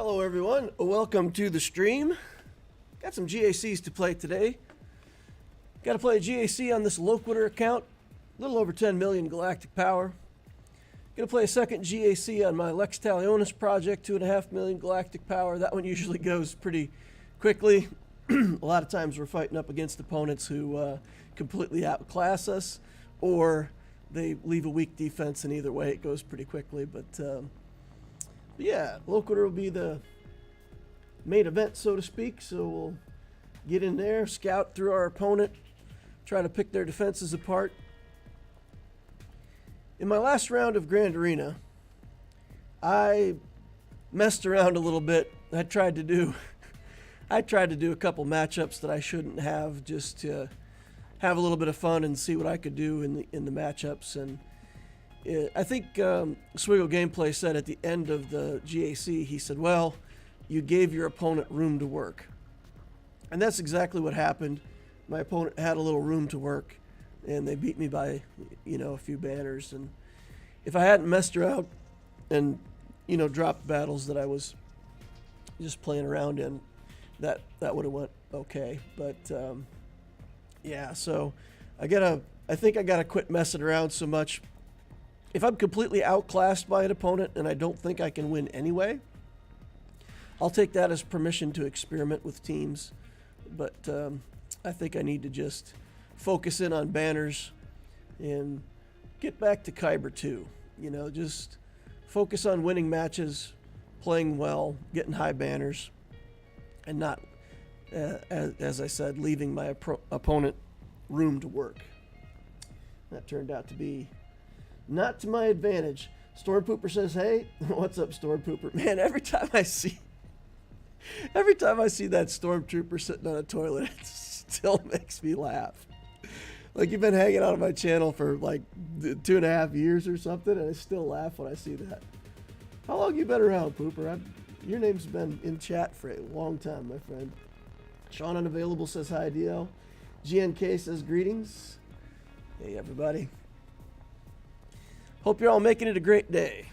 Hello everyone, welcome to the stream. Got some GACs to play today. Got to play a GAC on this Loquitur account, a little over 10 million galactic power. Gonna play a second GAC on my Lex Talionis project, 2.5 million galactic power. That one usually goes pretty quickly. A lot of times we're fighting up against opponents who completely outclass us, or they leave a weak defense, and either way it goes pretty quickly. But yeah, Loquitur will be the main event, so to speak. So we'll get in there, scout through our opponent, try to pick their defenses apart. In my last round of Grand Arena, I messed around a little bit. I tried to do a couple matchups that I shouldn't have, just to have a little bit of fun and see what I could do in the matchups. And I think Swgoh Gameplay said at the end of the GAC, he said, well, you gave your opponent room to work. And that's exactly what happened. My opponent had a little room to work, and they beat me by, a few banners. And if I hadn't messed around and, dropped battles that I was just playing around in, that would have went okay. But yeah, so I think I gotta quit messing around so much. If I'm completely outclassed by an opponent and I don't think I can win anyway, I'll take that as permission to experiment with teams. But I think I need to just focus in on banners and get back to Kyber 2. Just focus on winning matches, playing well, getting high banners, and not, as I said, leaving my opponent room to work. That turned out to be not to my advantage. Stormpooper says, hey, what's up, Stormpooper? Man, every time I see that Stormtrooper sitting on a toilet, it still makes me laugh. Like, you've been hanging out on my channel for like 2.5 years or something, and I still laugh when I see that. How long you been around, Pooper? Your name's been in chat for a long time, my friend. Sean Unavailable says hi, DL. GNK says greetings. Hey, everybody. Hope you're all making it a great day.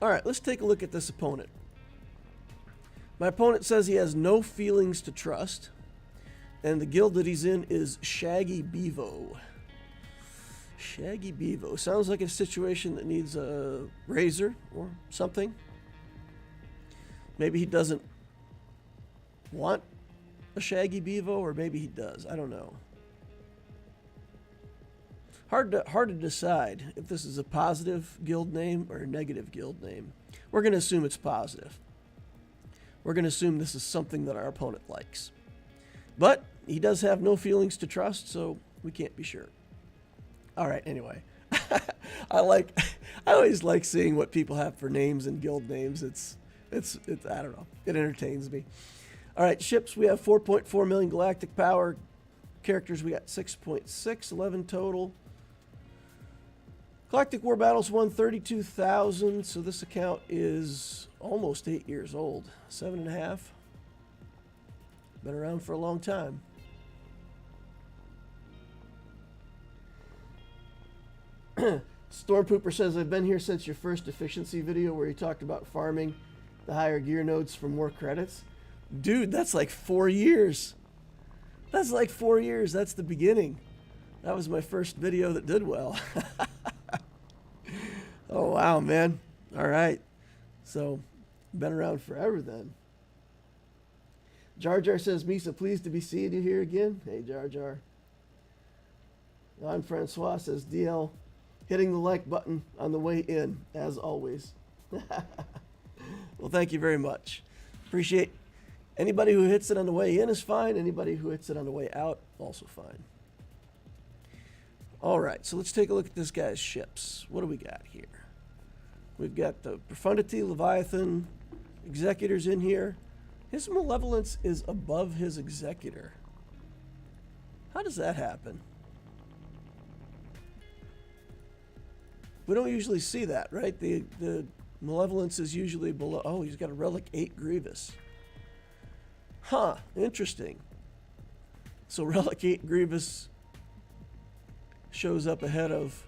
All right, let's take a look at this opponent. My opponent says he has no feelings to trust, and the guild that he's in is Shaggy Bevo. Shaggy Bevo. Sounds like a situation that needs a razor or something. Maybe he doesn't want a Shaggy Bevo, or maybe he does. I don't know. Hard to decide if this is a positive guild name or a negative guild name. We're going to assume it's positive. We're going to assume this is something that our opponent likes. But he does have no feelings to trust, so we can't be sure. All right, anyway. I always like seeing what people have for names and guild names. It's I don't know. It entertains me. All right, ships, we have 4.4 million galactic power. Characters, we got 6.6, 11 total. Galactic War Battles won 32,000, so this account is almost 8 years old. 7.5. Been around for a long time. Stormpooper says, I've been here since your first efficiency video where you talked about farming the higher gear nodes for more credits. Dude, that's like 4 years. That's like 4 years. That's the beginning. That was my first video that did well. Oh, wow, man. All right. So, been around forever then. Jar Jar says, Misa, pleased to be seeing you here again. Hey, Jar Jar. Juan Francois says, DL, hitting the like button on the way in, as always. Well, thank you very much. Appreciate anybody who hits it on the way in is fine. Anybody who hits it on the way out, also fine. All right, so let's take a look at this guy's ships. What do we got here? We've got the Profundity, Leviathan, Executors in here. His Malevolence is above his Executor. How does that happen? We don't usually see that, right? The Malevolence is usually below. Oh, he's got a Relic 8 Grievous. Huh, interesting. So Relic 8 Grievous shows up ahead of...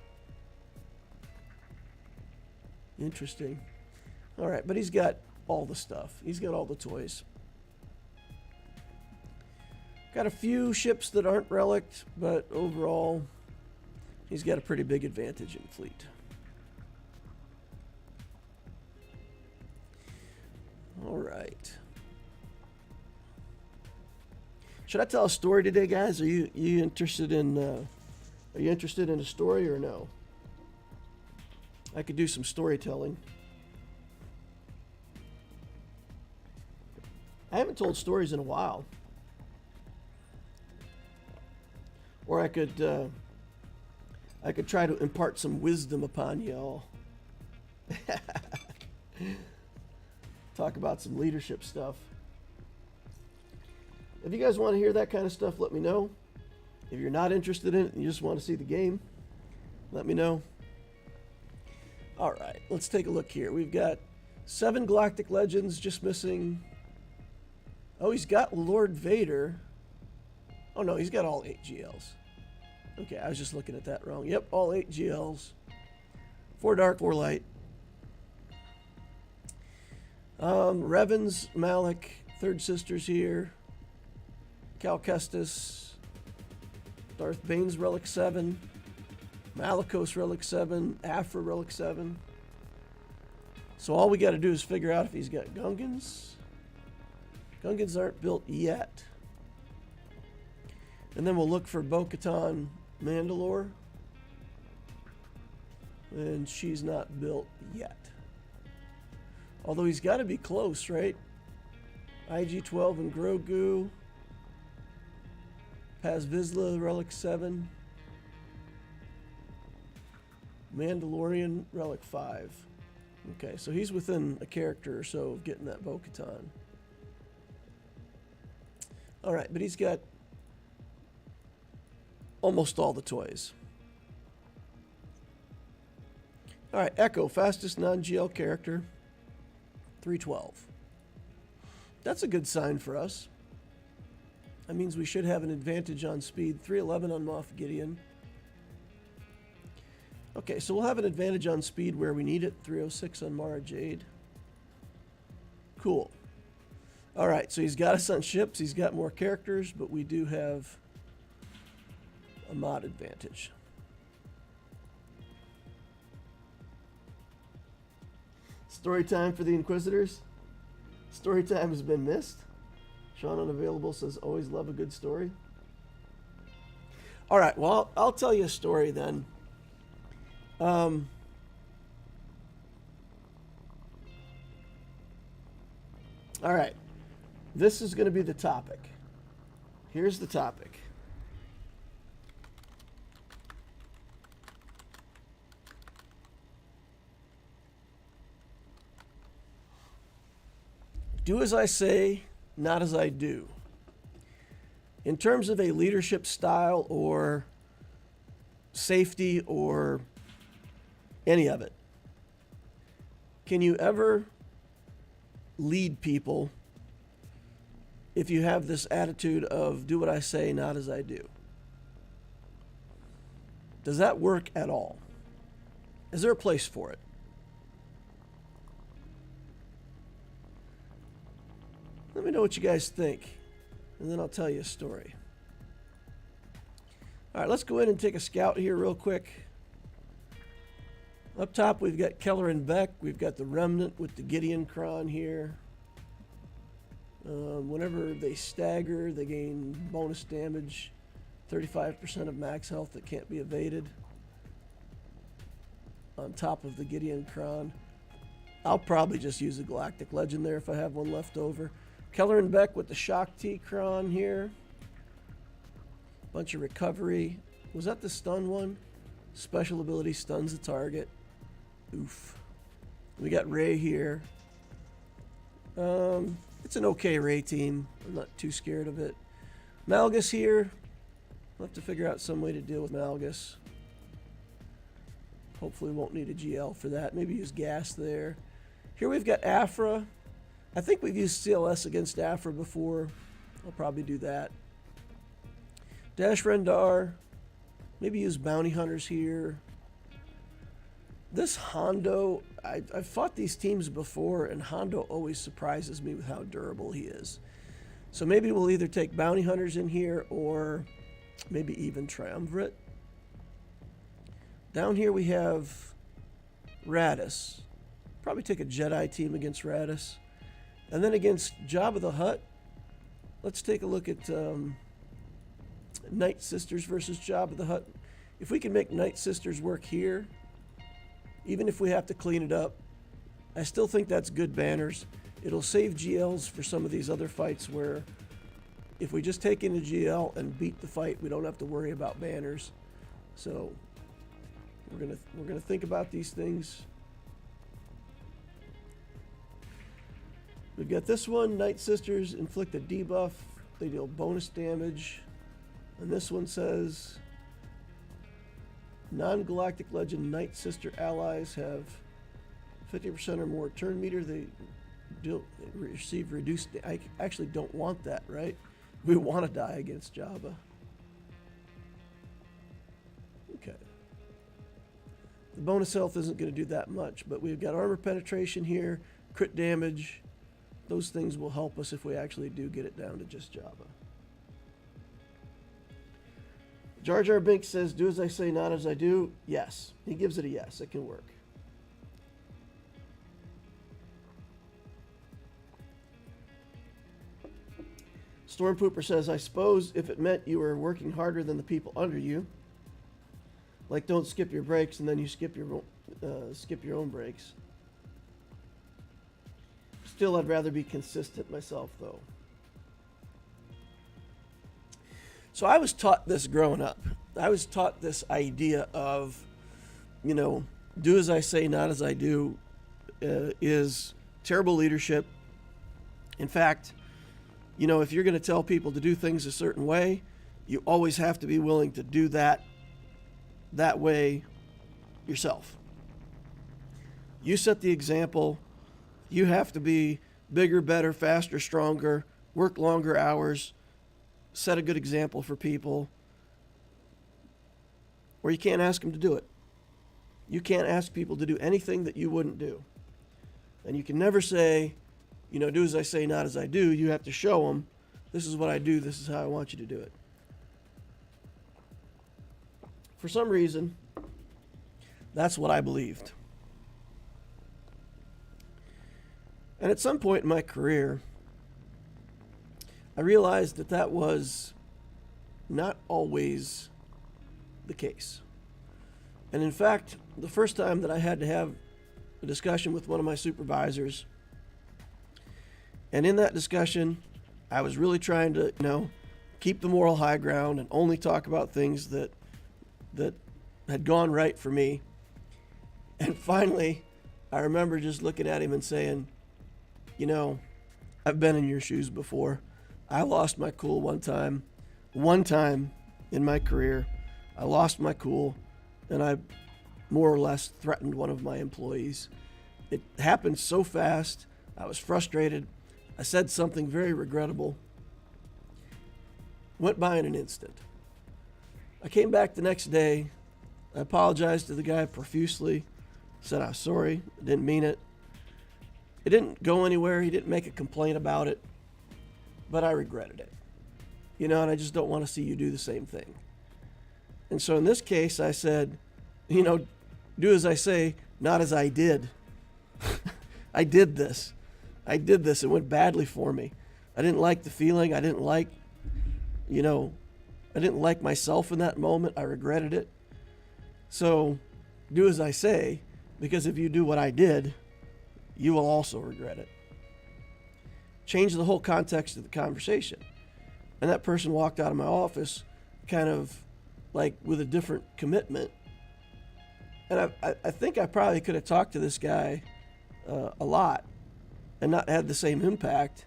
Interesting. All right, but he's got all the stuff. He's got all the toys. Got a few ships that aren't relicked, but overall, he's got a pretty big advantage in fleet. All right. Should I tell a story today, guys? Are you interested in a story or no? I could do some storytelling. I haven't told stories in a while. Or I could try to impart some wisdom upon y'all. Talk about some leadership stuff. If you guys want to hear that kind of stuff, let me know. If you're not interested in it and you just want to see the game, let me know. All right, let's take a look here. We've got 7 Galactic Legends, just missing. Oh, he's got Lord Vader. Oh no, he's got all 8 GLs. Okay, I was just looking at that wrong. Yep, all 8 GLs. 4 dark, 4 light. Revan's, Malik, Third Sister's here. Cal Kestis. Darth Bane's Relic 7. Malicos Relic 7. Aphra Relic 7. So all we got to do is figure out if he's got Gungans. Gungans aren't built yet. And then we'll look for Bo-Katan Mandalore. And she's not built yet. Although he's got to be close, right? IG-12 and Grogu. Paz Vizsla, Relic 7. Mandalorian, Relic 5. Okay, so he's within a character or so of getting that Bo-Katan. Alright, but he's got almost all the toys. Alright, Echo, fastest non-GL character. 312. That's a good sign for us. That means we should have an advantage on speed. 311 on Moff Gideon. Okay, so we'll have an advantage on speed where we need it. 306 on Mara Jade. Cool. Alright, so he's got us on ships. He's got more characters, but we do have a mod advantage. Story time for the Inquisitors. Story time has been missed. Sean Unavailable says, always love a good story. All right, well, I'll tell you a story then. All right, this is going to be the topic. Here's the topic. Do as I say, not as I do. In terms of a leadership style or safety or any of it, can you ever lead people if you have this attitude of do what I say, not as I do? Does that work at all? Is there a place for it? Let me know what you guys think, and then I'll tell you a story. All right, let's go in and take a scout here real quick. Up top, we've got Keller and Beck. We've got the Remnant with the Gideon Kron here. Whenever they stagger, they gain bonus damage, 35% of max health that can't be evaded. On top of the Gideon Kron. I'll probably just use a Galactic Legend there if I have one left over. Keller and Beck with the Shock T Kron here. Bunch of recovery. Was that the stun one? Special ability stuns the target. Oof. We got Ray here. It's an okay Ray team. I'm not too scared of it. Malgus here. We'll have to figure out some way to deal with Malgus. Hopefully we won't need a GL for that. Maybe use gas there. Here we've got Aphra. I think we've used CLS against Aphra before. I'll probably do that. Dash Rendar. Maybe use Bounty Hunters here. This Hondo, I've fought these teams before, and Hondo always surprises me with how durable he is. So maybe we'll either take bounty hunters in here or maybe even triumvirate. Down here we have Radis. Probably take a Jedi team against Radis. And then against Jabba the Hutt, let's take a look at Night Sisters versus Jabba the Hutt. If we can make Night Sisters work here, even if we have to clean it up, I still think that's good banners. It'll save GLs for some of these other fights where if we just take in a GL and beat the fight, we don't have to worry about banners. So we're gonna think about these things. We've got this one, Night Sisters inflict a debuff. They deal bonus damage. And this one says non-galactic legend Night Sister allies have 50% or more turn meter. They receive reduced. I actually don't want that, right? We want to die against Jabba. Okay. The bonus health isn't going to do that much, but we've got armor penetration here, crit damage. Those things will help us if we actually do get it down to just Jabba. Jar Jar Binks says, do as I say, not as I do. Yes. He gives it a yes. It can work. Stormpooper says, I suppose if it meant you were working harder than the people under you, like don't skip your breaks and then you skip your own breaks. Still, I'd rather be consistent myself, though. So I was taught this growing up. I was taught this idea of, you know, do as I say, not as I do, is terrible leadership. In fact, you know, if you're going to tell people to do things a certain way, you always have to be willing to do that way yourself. You set the example. You have to be bigger, better, faster, stronger, work longer hours, set a good example for people, or you can't ask them to do it. You can't ask people to do anything that you wouldn't do. And you can never say, you know, do as I say, not as I do. You have to show them, this is what I do, this is how I want you to do it. For some reason, that's what I believed. And at some point in my career, I realized that that was not always the case. And in fact, the first time that I had to have a discussion with one of my supervisors, and in that discussion, I was really trying to, you know, keep the moral high ground and only talk about things that had gone right for me. And finally, I remember just looking at him and saying, you know, I've been in your shoes before. I lost my cool one time in my career. I lost my cool, and I more or less threatened one of my employees. It happened so fast. I was frustrated. I said something very regrettable. Went by in an instant. I came back the next day. I apologized to the guy profusely. Said I was sorry. I didn't mean it. It didn't go anywhere. He didn't make a complaint about it. But I regretted it. You know, and I just don't want to see you do the same thing. And so in this case, I said, you know, do as I say, not as I did. I did this. It went badly for me. I didn't like the feeling. I didn't like myself in that moment. I regretted it. So do as I say, because if you do what I did, you will also regret it. Change the whole context of the conversation. And that person walked out of my office kind of like with a different commitment. And I think I probably could have talked to this guy a lot and not had the same impact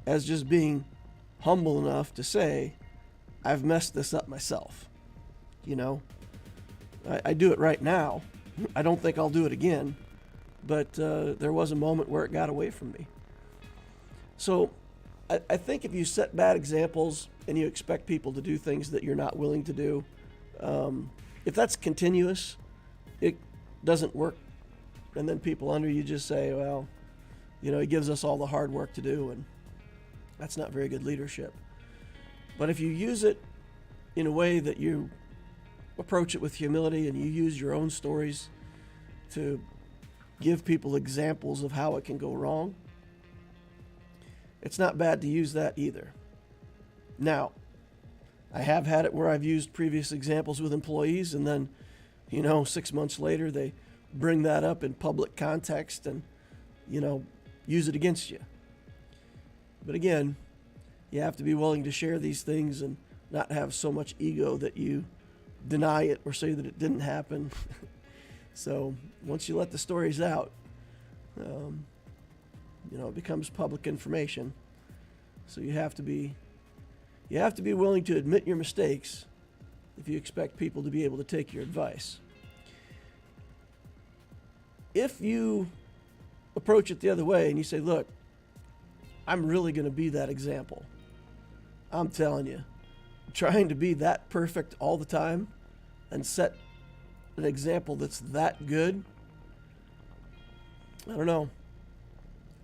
as just being humble enough to say, I've messed this up myself. You know, I do it right now. I don't think I'll do it again. But there was a moment where it got away from me. So I think if you set bad examples and you expect people to do things that you're not willing to do, if that's continuous, it doesn't work and then people under you just say, well, you know, he gives us all the hard work to do, and that's not very good leadership. But if you use it in a way that you approach it with humility and you use your own stories to give people examples of how it can go wrong, it's not bad to use that either. Now, I have had it where I've used previous examples with employees, and then, you know, 6 months later they bring that up in public context and, you know, use it against you. But again, you have to be willing to share these things and not have so much ego that you deny it or say that it didn't happen. So once you let the stories out, you know, it becomes public information. So you have to be willing to admit your mistakes if you expect people to be able to take your advice. If you approach it the other way and you say, look, I'm really going to be that example. I'm telling you, trying to be that perfect all the time and set an example that's that good, I don't know.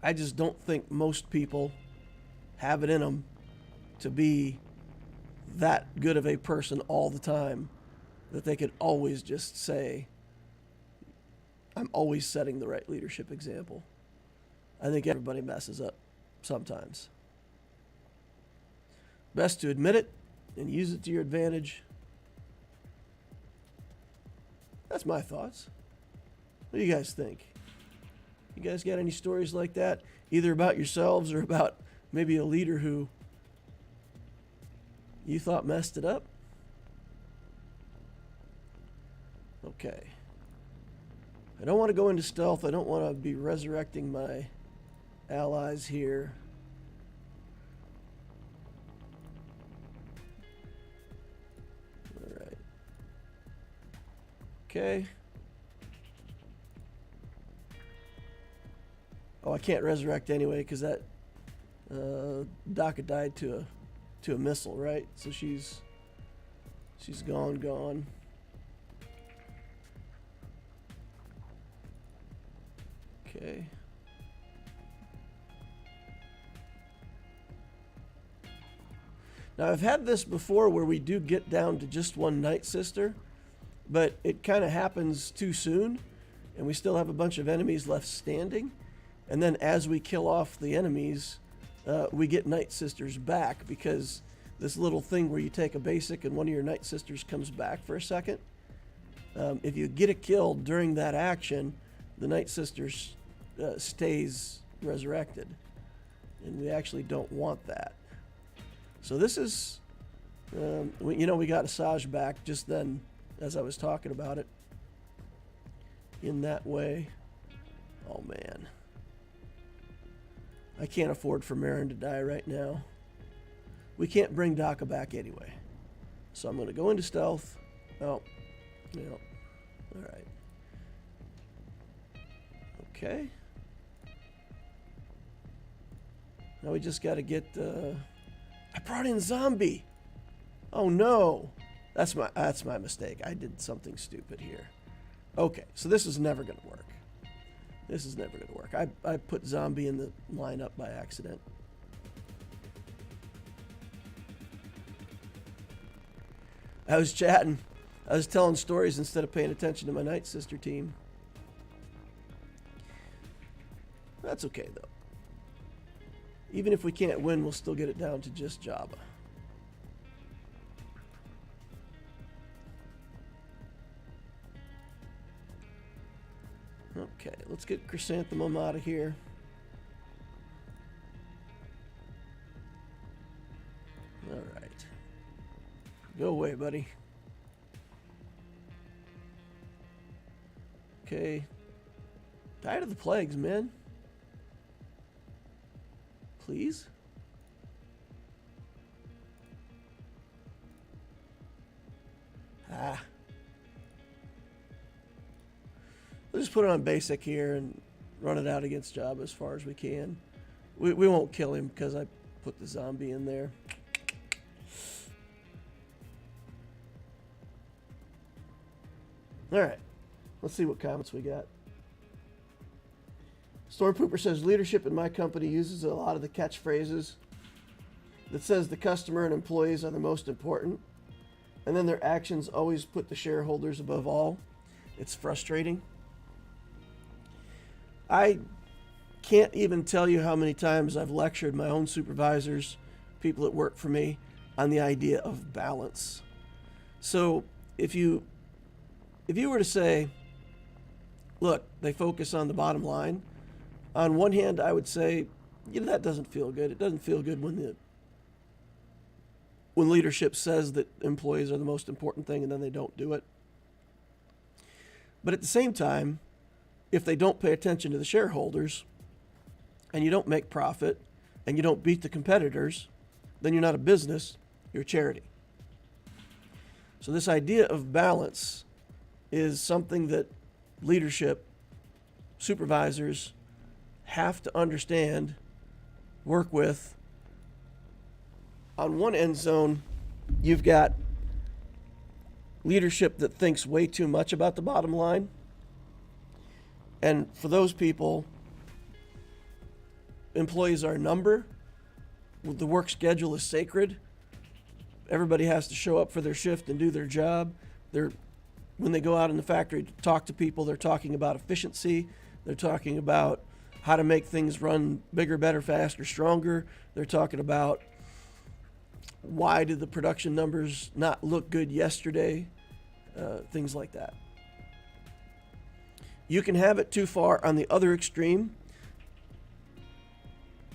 I just don't think most people have it in them to be that good of a person all the time that they could always just say, I'm always setting the right leadership example. I think everybody messes up sometimes. Best to admit it and use it to your advantage. That's my thoughts. What do you guys think? You guys got any stories like that? Either about yourselves or about maybe a leader who you thought messed it up? Okay. I don't want to go into stealth. I don't want to be resurrecting my allies here. All right. Okay. Oh, I can't resurrect anyway because that Daka died to a missile, right? So she's gone. Okay. Now I've had this before where we do get down to just one Night Sister, but it kind of happens too soon, and we still have a bunch of enemies left standing. And then as we kill off the enemies, we get Night Sisters back, because this little thing where you take a basic and one of your Night Sisters comes back for a second. If you get a kill during that action, the Night Sisters stays resurrected, and we actually don't want that. So this is, we got Asajj back just then as I was talking about it in that way. Oh man, I can't afford for Marin to die right now. We can't bring Daka back anyway, so I'm going to go into stealth. Oh, yeah, all right. Okay. Now we just got to get, I brought in zombie. Oh no. That's my mistake. I did something stupid here. Okay, so this is never going to work. This is never going to work. I put zombie in the lineup by accident. I was chatting. I was telling stories instead of paying attention to my Night Sister team. That's okay, though. Even if we can't win, we'll still get it down to just Jabba. Okay, let's get Chrysanthemum out of here. All right. Go away, buddy. Okay. Tired of the plagues, man. Please? We'll just put it on basic here and run it out against Jabba as far as we can. We won't kill him because I put the zombie in there. Alright. Let's see what comments we got. Stormpooper says, leadership in my company uses a lot of the catchphrases that says the customer and employees are the most important, and then their actions always put the shareholders above all. It's frustrating. I can't even tell you how many times I've lectured my own supervisors, people that work for me, on the idea of balance. So if you were to say, look, they focus on the bottom line, on one hand, I would say, that doesn't feel good. It doesn't feel good when leadership says that employees are the most important thing and then they don't do it. But at the same time, if they don't pay attention to the shareholders and you don't make profit and you don't beat the competitors, then you're not a business, you're a charity. So this idea of balance is something that leadership, supervisors have to understand, work with. On one end zone, you've got leadership that thinks way too much about the bottom line. And for those people, employees are a number. The work schedule is sacred. Everybody has to show up for their shift and do their job. When they go out in the factory to talk to people, they're talking about efficiency. They're talking about how to make things run bigger, better, faster, stronger. They're talking about why did the production numbers not look good yesterday, things like that. You can have it too far on the other extreme.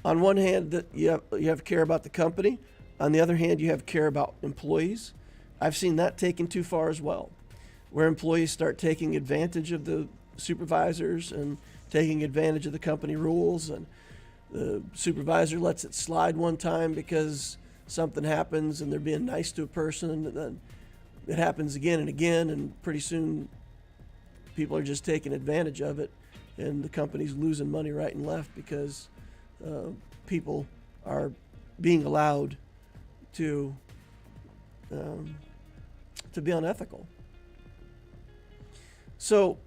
On one hand, that you have care about the company. On the other hand, you have care about employees. I've seen that taken too far as well, where employees start taking advantage of the supervisors and taking advantage of the company rules, and the supervisor lets it slide one time because something happens and they're being nice to a person, and then it happens again and again, and pretty soon people are just taking advantage of it, and the company's losing money right and left because people are being allowed to be unethical. So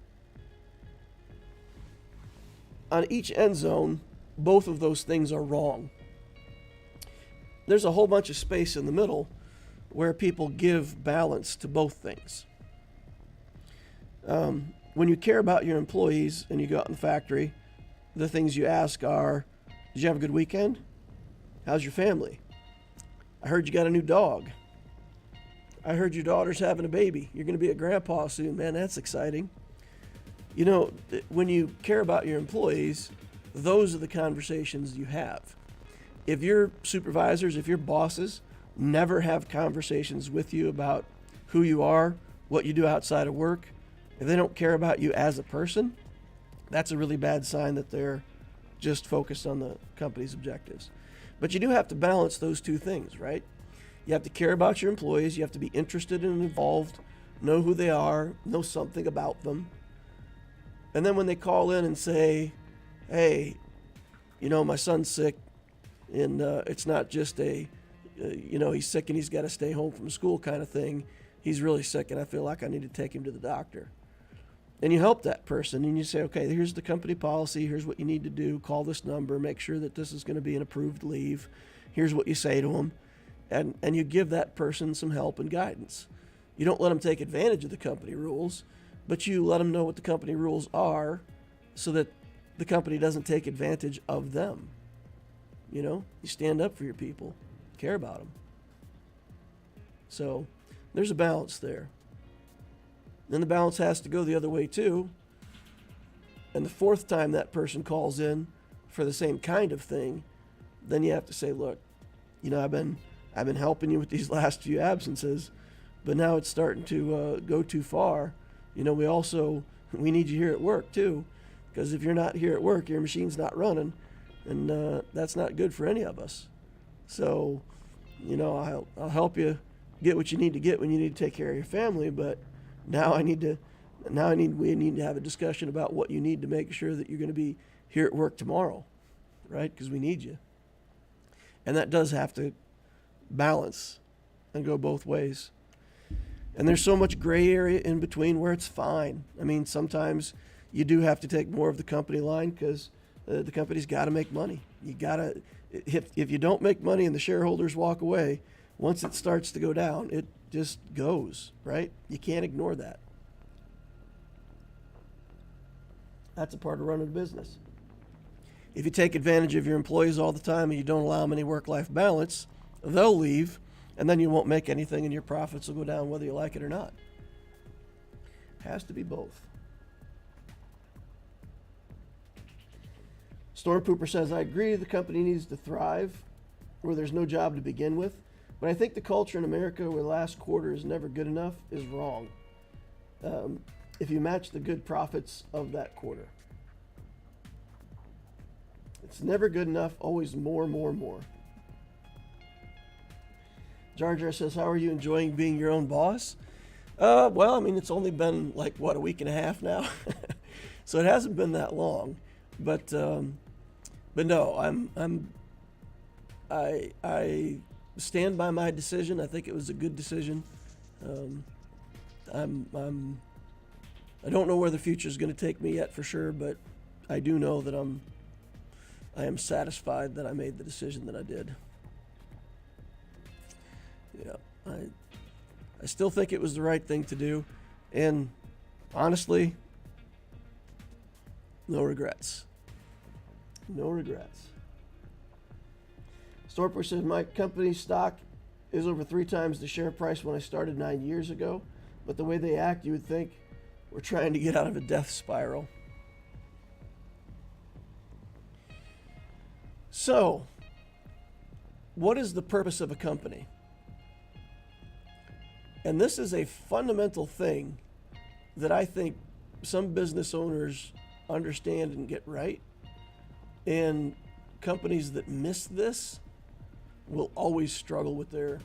on each end zone, both of those things are wrong. There's a whole bunch of space in the middle where people give balance to both things. When you care about your employees and you go out in the factory, the things you ask are, did you have a good weekend? How's your family? I heard you got a new dog. I heard your daughter's having a baby. You're going to be a grandpa soon, man. That's exciting. When you care about your employees, those are the conversations you have. If your supervisors, if your bosses never have conversations with you about who you are, what you do outside of work, if they don't care about you as a person, that's a really bad sign that they're just focused on the company's objectives. But you do have to balance those two things, right? You have to care about your employees. You have to be interested and involved, know who they are, know something about them. And then when they call in and say, hey, my son's sick, and it's not just he's sick and he's got to stay home from school kind of thing. He's really sick and I feel like I need to take him to the doctor. And you help that person and you say, okay, here's the company policy. Here's what you need to do. Call this number. Make sure that this is going to be an approved leave. Here's what you say to them. And you give that person some help and guidance. You don't let them take advantage of the company rules, but you let them know what the company rules are so that the company doesn't take advantage of them. You stand up for your people, care about them. So there's a balance there. Then the balance has to go the other way too. And the fourth time that person calls in for the same kind of thing, then you have to say, look, I've been helping you with these last few absences, but now it's starting to go too far. We need you here at work too, because if you're not here at work, your machine's not running, and that's not good for any of us. So, I'll help you get what you need to get when you need to take care of your family, but we need to have a discussion about what you need to make sure that you're going to be here at work tomorrow, right? Because we need you. And that does have to balance and go both ways. And there's so much gray area in between where it's fine. I mean, sometimes you do have to take more of the company line because The company's got to make money. You got to, if you don't make money and the shareholders walk away, once it starts to go down, it just goes, right? You can't ignore that. That's a part of running a business. If you take advantage of your employees all the time and you don't allow them any work-life balance, they'll leave, and then you won't make anything and your profits will go down whether you like it or not. Has to be both. Storm Pooper says, I agree the company needs to thrive where there's no job to begin with, but I think the culture in America where the last quarter is never good enough is wrong. If you match the good profits of that quarter. It's never good enough, always more, more, more. Jar Jar says, how are you enjoying being your own boss? Well, I mean, it's only been like, what, a week and a half now? So it hasn't been that long. But no, I stand by my decision. I think it was a good decision. I don't know where the future is going to take me yet for sure, but I do know that I am satisfied that I made the decision that I did. Yeah, I still think it was the right thing to do, and honestly, no regrets. No regrets. Storper says, my company's stock is over 3 times the share price when I started 9 years ago, but the way they act, you would think we're trying to get out of a death spiral. So, what is the purpose of a company? And this is a fundamental thing that I think some business owners understand and get right. And companies that miss this will always struggle with their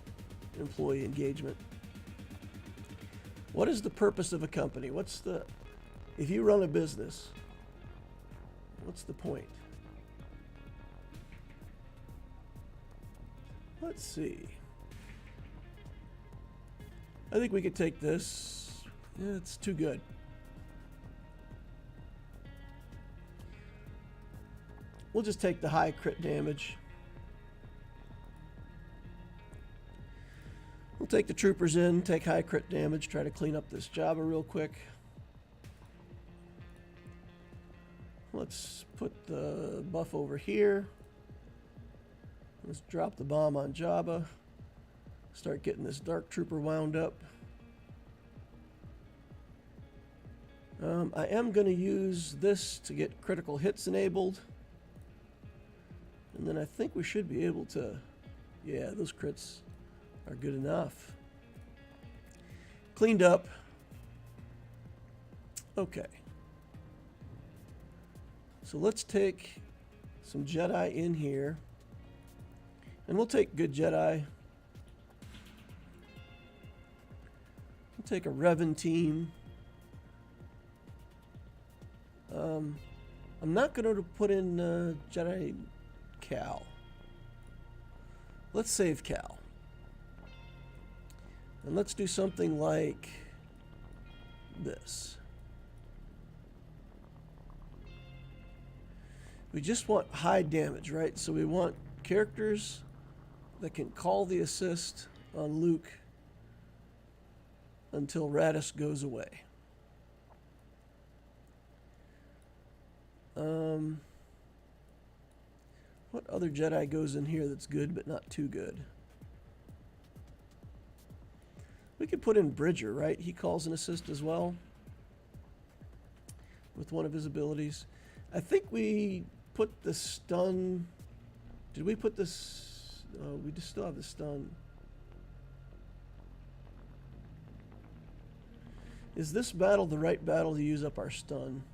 employee engagement. What is the purpose of a company? If you run a business, what's the point? Let's see. I think we could take this. Yeah, it's too good. We'll just take the high crit damage. We'll take the troopers in, take high crit damage, try to clean up this Jabba real quick. Let's put the buff over here. Let's drop the bomb on Jabba. Start getting this Dark Trooper wound up. I am going to use this to get critical hits enabled. And then I think we should be able to... Yeah, those crits are good enough. Cleaned up. Okay. So let's take some Jedi in here. And we'll take good Jedi. We'll take a Revan team. I'm not going to put in Jedi Cal. Let's save Cal. And let's do something like this. We just want high damage, right? So we want characters that can call the assist on Luke until Radis goes away. What other Jedi goes in here that's good but not too good? We could put in Bridger, right? He calls an assist as well with one of his abilities. I think we put the stun. Did we put this? We just still have the stun. Is this battle the right battle to use up our stun?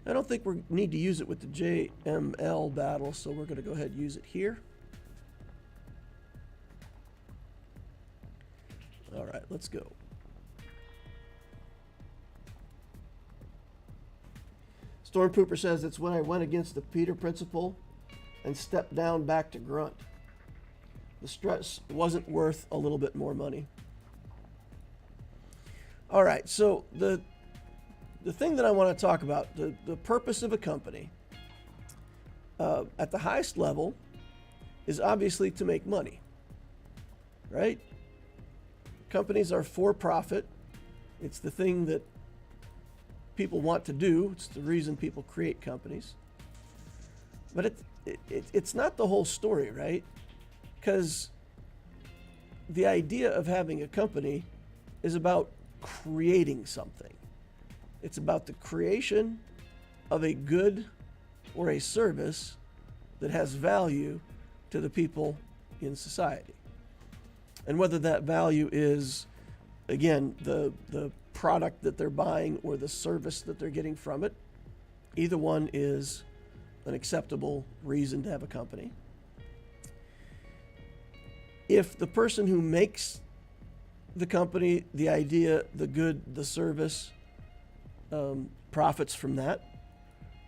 I don't think we need to use it with the JML battle, so we're going to go ahead and use it here. All right, let's go. Stormpooper says it's when I went against the Peter principle and stepped down back to grunt. The stress wasn't worth a little bit more money. All right, so the thing that I want to talk about, the purpose of a company at the highest level is obviously to make money, right? Companies are for profit. It's the thing that people want to do. It's the reason people create companies. But it's not the whole story, right? Because the idea of having a company is about creating something. It's about the creation of a good or a service that has value to the people in society. And whether that value is, again, the product that they're buying or the service that they're getting from it, either one is an acceptable reason to have a company. If the person who makes the company, the idea, the good, the service, profits from that,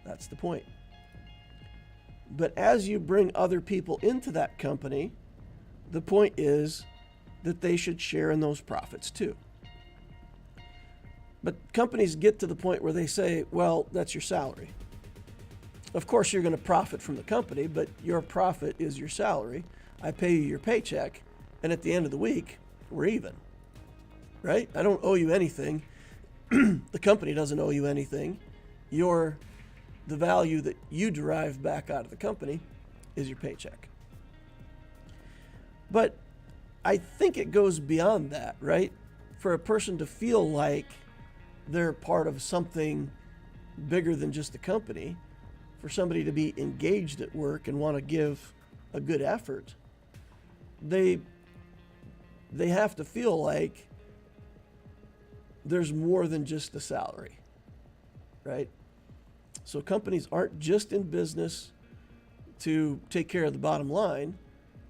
that's the point. But as you bring other people into that company, the point is that they should share in those profits too. But companies get to the point where they say, well, that's your salary. Of course, you're going to profit from the company, but your profit is your salary. I pay you your paycheck, and at the end of the week, we're even, right? I don't owe you anything. The company doesn't owe you anything. The value that you derive back out of the company is your paycheck. But I think it goes beyond that, right? For a person to feel like they're part of something bigger than just the company, for somebody to be engaged at work and want to give a good effort, they have to feel like there's more than just the salary, right? So companies aren't just in business to take care of the bottom line.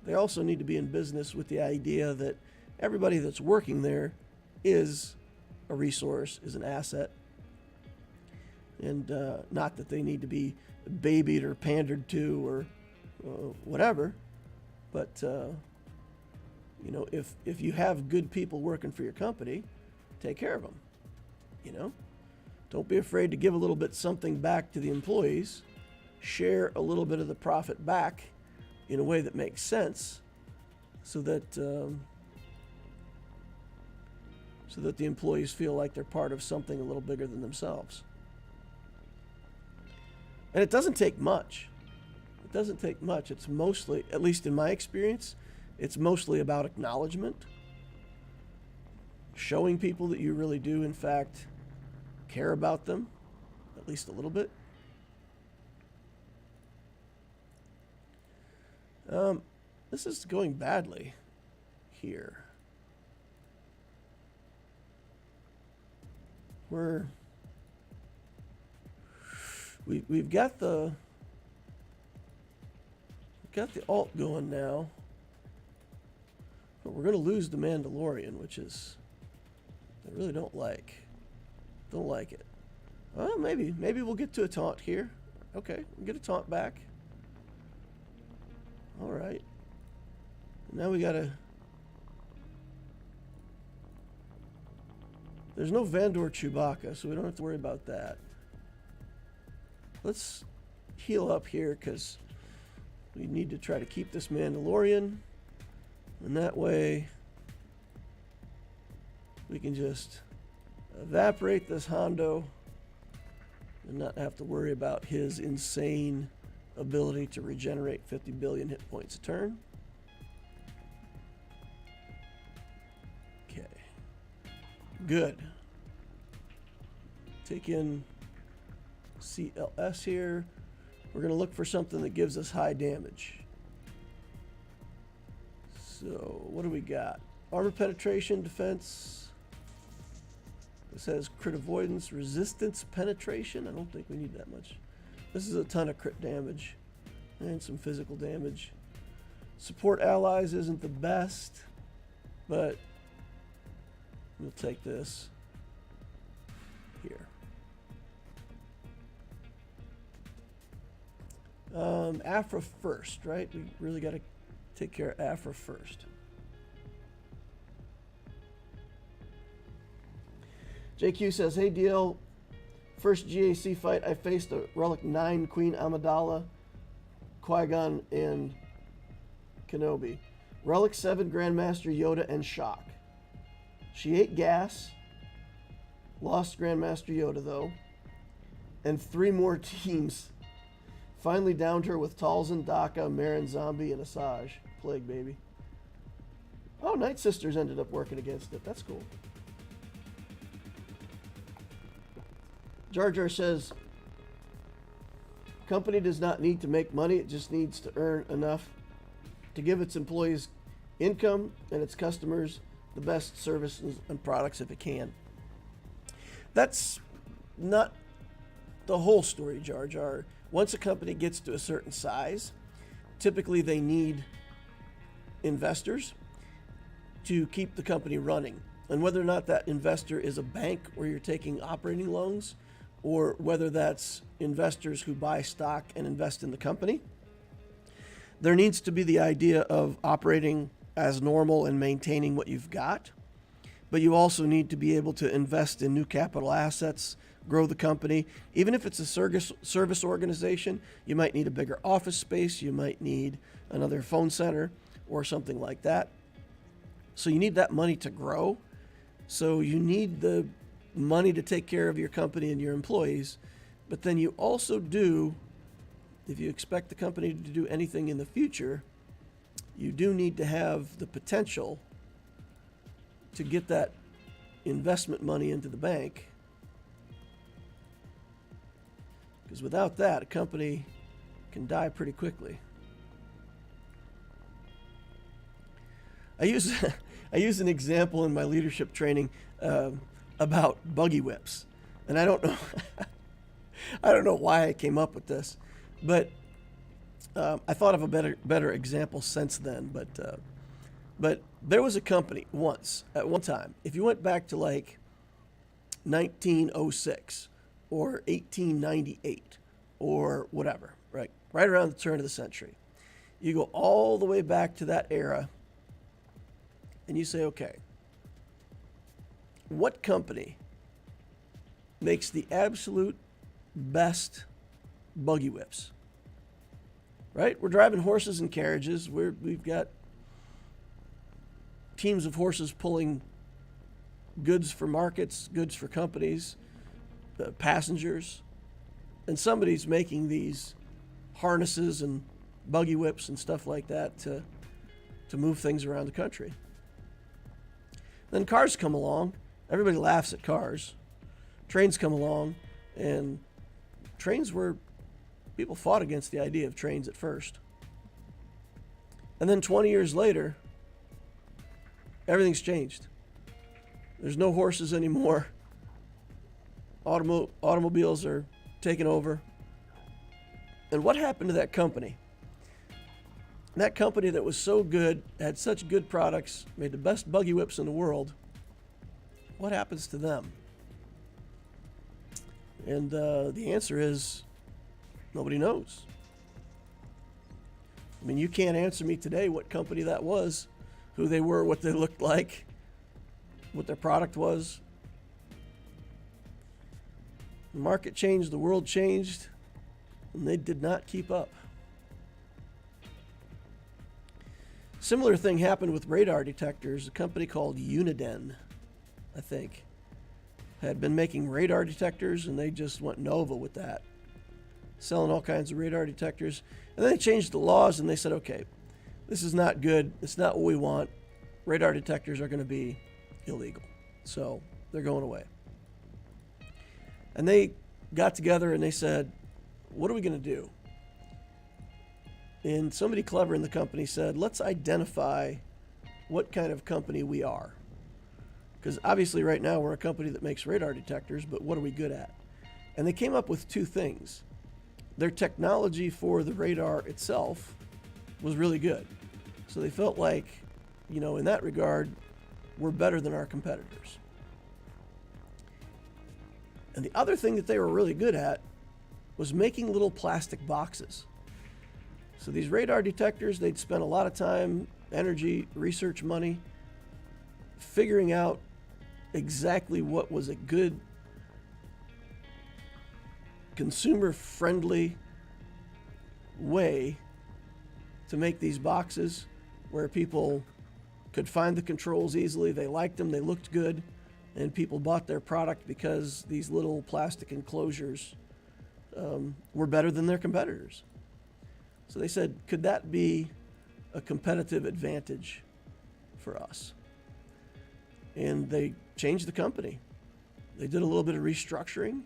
They also need to be in business with the idea that everybody that's working there is a resource, is an asset, and not that they need to be babied or pandered to or whatever. But if you have good people working for your company, take care of them. Don't be afraid to give a little bit something back to the employees. Share a little bit of the profit back in a way that makes sense, so that the employees feel like they're part of something a little bigger than themselves. And it doesn't take much. It doesn't take much. It's mostly, at least in my experience, it's mostly about acknowledgement, showing people that you really do, in fact, care about them, at least a little bit. This is going badly here. We've got the alt going now, but we're going to lose the Mandalorian, which is I really don't like it. Well, maybe we'll get to a taunt here. Okay, we'll get a taunt back. All right. Now we gotta. There's no Vandor Chewbacca, so we don't have to worry about that. Let's heal up here, because we need to try to keep this Mandalorian, and that way we can just evaporate this Hondo and not have to worry about his insane ability to regenerate 50 billion hit points a turn. Okay. Good. Take in CLS here. We're going to look for something that gives us high damage. So, what do we got? Armor penetration, defense. This has crit avoidance, resistance penetration. I don't think we need that much. This is a ton of crit damage and some physical damage. Support allies isn't the best, but we'll take this here. Aphra first, right? We really got to take care of Aphra first. JQ says, hey DL, first GAC fight, I faced a Relic 9 Queen Amidala, Qui-Gon, and Kenobi. Relic 7 Grandmaster Yoda and Shock. She ate gas. Lost Grandmaster Yoda, though. And 3 more teams. Finally downed her with Talzin, Daka, Marin Zombie, and Asajj. Plague baby. Oh, Night Sisters ended up working against it. That's cool. Jar Jar says, company does not need to make money. It just needs to earn enough to give its employees income and its customers the best services and products if it can. That's not the whole story, Jar Jar. Once a company gets to a certain size, typically they need investors to keep the company running. And whether or not that investor is a bank where you're taking operating loans, or whether that's investors who buy stock and invest in the company, there needs to be the idea of operating as normal and maintaining what you've got. But you also need to be able to invest in new capital assets, grow the company. Even if it's a service organization, you might need a bigger office space, you might need another phone center or something like that. So you need that money to grow. So you need the money to take care of your company and your employees. But then you also do, if you expect the company to do anything in the future, you do need to have the potential to get that investment money into the bank. Because without that, a company can die pretty quickly. I use an example in my leadership training about buggy whips, and I don't know why I came up with this, but I thought of a better example since then. But there was a company once, at one time, if you went back to like 1906 or 1898 or whatever, right around the turn of the century, you go all the way back to that era, and you say, okay, what company makes the absolute best buggy whips? Right? We're driving horses and carriages. We've got teams of horses pulling goods for markets, goods for companies, passengers, and somebody's making these harnesses and buggy whips and stuff like that to move things around the country. Then cars come along. Everybody laughs at cars. Trains come along, and trains were, people fought against the idea of trains at first. And then 20 years later, everything's changed. There's no horses anymore. Automobiles are taking over. And what happened to that company? That company that was so good, had such good products, made the best buggy whips in the world, what happens to them? And the answer is nobody knows. I mean, you can't answer me today what company that was, who they were, what they looked like, what their product was. The market changed, the world changed, and they did not keep up. Similar thing happened with radar detectors. A company called Uniden, I think, had been making radar detectors, and they just went nova with that, selling all kinds of radar detectors. And then they changed the laws, and they said, okay, this is not good. It's not what we want. Radar detectors are going to be illegal. So they're going away. And they got together and they said, what are we going to do? And somebody clever in the company said, let's identify what kind of company we are. Because obviously right now we're a company that makes radar detectors, but what are we good at? And they came up with 2 things. Their technology for the radar itself was really good. So they felt like, in that regard, we're better than our competitors. And the other thing that they were really good at was making little plastic boxes. So these radar detectors, they'd spent a lot of time, energy, research money, figuring out exactly what was a good consumer-friendly way to make these boxes where people could find the controls easily, they liked them, they looked good, and people bought their product because these little plastic enclosures were better than their competitors. So they said, could that be a competitive advantage for us? And they changed the company. They did a little bit of restructuring,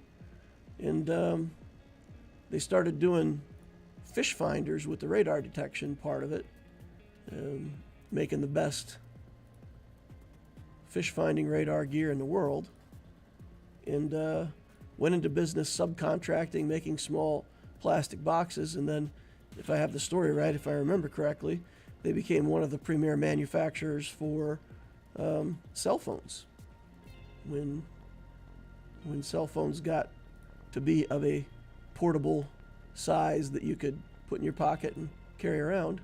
and they started doing fish finders with the radar detection part of it, making the best fish finding radar gear in the world, and went into business subcontracting, making small plastic boxes. And then, if I have the story right, if I remember correctly, they became one of the premier manufacturers for cell phones. When cell phones got to be of a portable size that you could put in your pocket and carry around,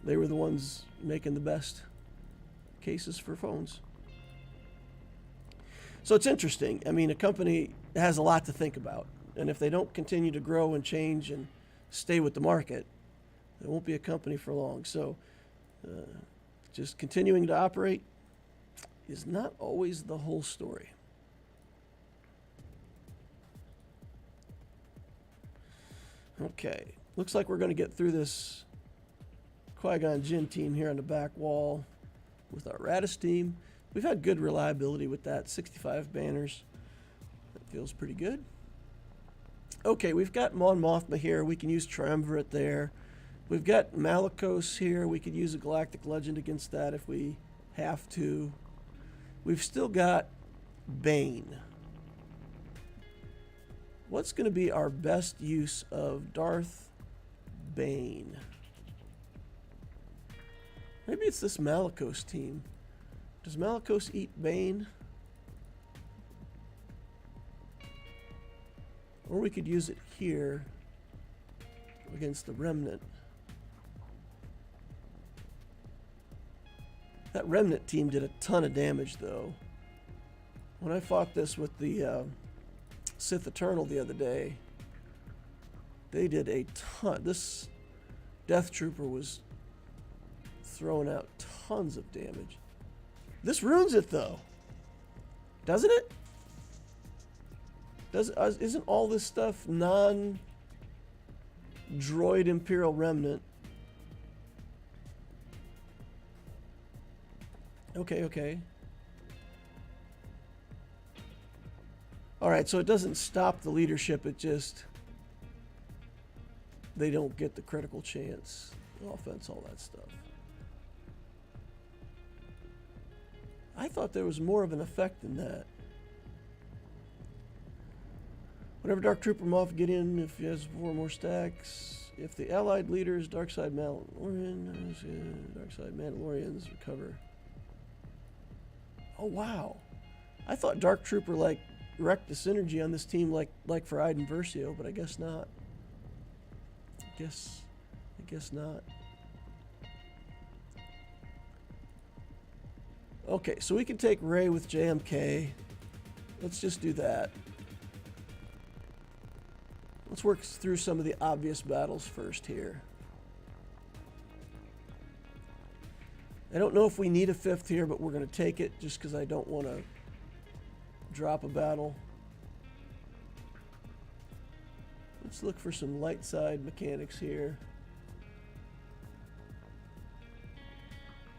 they were the ones making the best cases for phones. So it's interesting. I mean, a company has a lot to think about, and if they don't continue to grow and change and stay with the market, it won't be a company for long. So just continuing to operate is not always the whole story. Okay, looks like we're going to get through this Qui-Gon Jinn team here on the back wall with our Radis team. We've had good reliability with that, 65 banners. That feels pretty good. Okay, we've got Mon Mothma here. We can use Triumvirate there. We've got Malgus here. We could use a Galactic Legend against that if we have to. We've still got Bane. What's going to be our best use of Darth Bane? Maybe it's this Malgus team. Does Malgus eat Bane? Or we could use it here against the Remnant. That Remnant team did a ton of damage, though. When I fought this with the Sith Eternal the other day, they did a ton. This Death Trooper was throwing out tons of damage. This ruins it, though. Doesn't it? Isn't all this stuff non-droid Imperial Remnant? Okay. Alright, so it doesn't stop the leadership, it just... they don't get the critical chance. Offense, all that stuff. I thought there was more of an effect than that. Whenever Dark Trooper Moff get in, if he has 4 more stacks, if the allied leader is Darkside Mandalorians recover. Oh wow! I thought Dark Trooper like wrecked the synergy on this team like for Iden Versio, but I guess not. I guess not. Okay, so we can take Rey with JMK. Let's just do that. Let's work through some of the obvious battles first here. I don't know if we need a 5th here, but we're going to take it just because I don't want to drop a battle. Let's look for some light side mechanics here.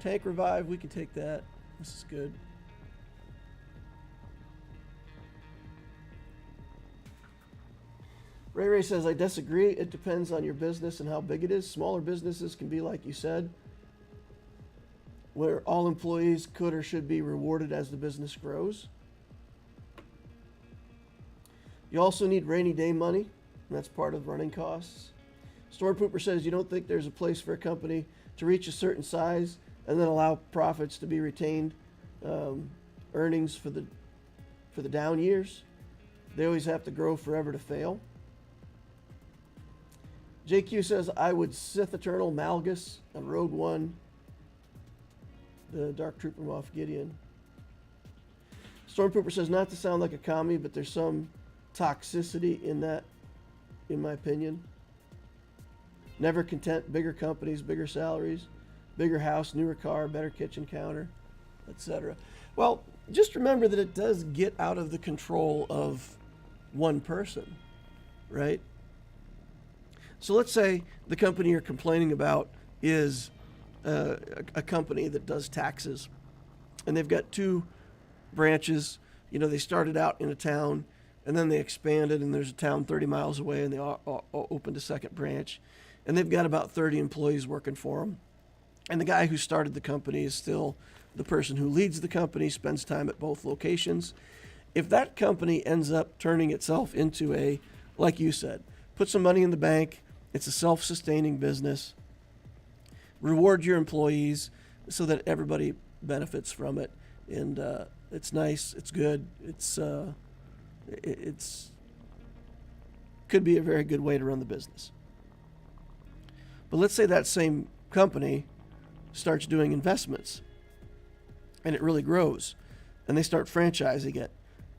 Tank revive, we can take that. This is good. Ray says, I disagree. It depends on your business and how big it is. Smaller businesses can be like you said, where all employees could or should be rewarded as the business grows. You also need rainy day money, and that's part of running costs. Stormpooper says, you don't think there's a place for a company to reach a certain size and then allow profits to be retained, earnings for the down years? They always have to grow forever to fail. JQ says, I would Sith Eternal Malgus on Rogue One, the Dark Trooper Moff Gideon. Stormpooper says, not to sound like a commie, but there's some toxicity in that, in my opinion. Never content, bigger companies, bigger salaries, bigger house, newer car, better kitchen counter, etc. Well, just remember that it does get out of the control of one person, right? So let's say the company you're complaining about is a company that does taxes, and they've got 2 branches. You know, they started out in a town, and then they expanded, and there's a town 30 miles away, and they opened a second branch, and they've got about 30 employees working for them. And the guy who started the company is still the person who leads the company, spends time at both locations. If that company ends up turning itself into a, like you said, put some money in the bank, it's a self-sustaining business, reward your employees so that everybody benefits from it, and it's nice, it's good, it's could be a very good way to run the business. But let's say that same company starts doing investments, and it really grows, and they start franchising it,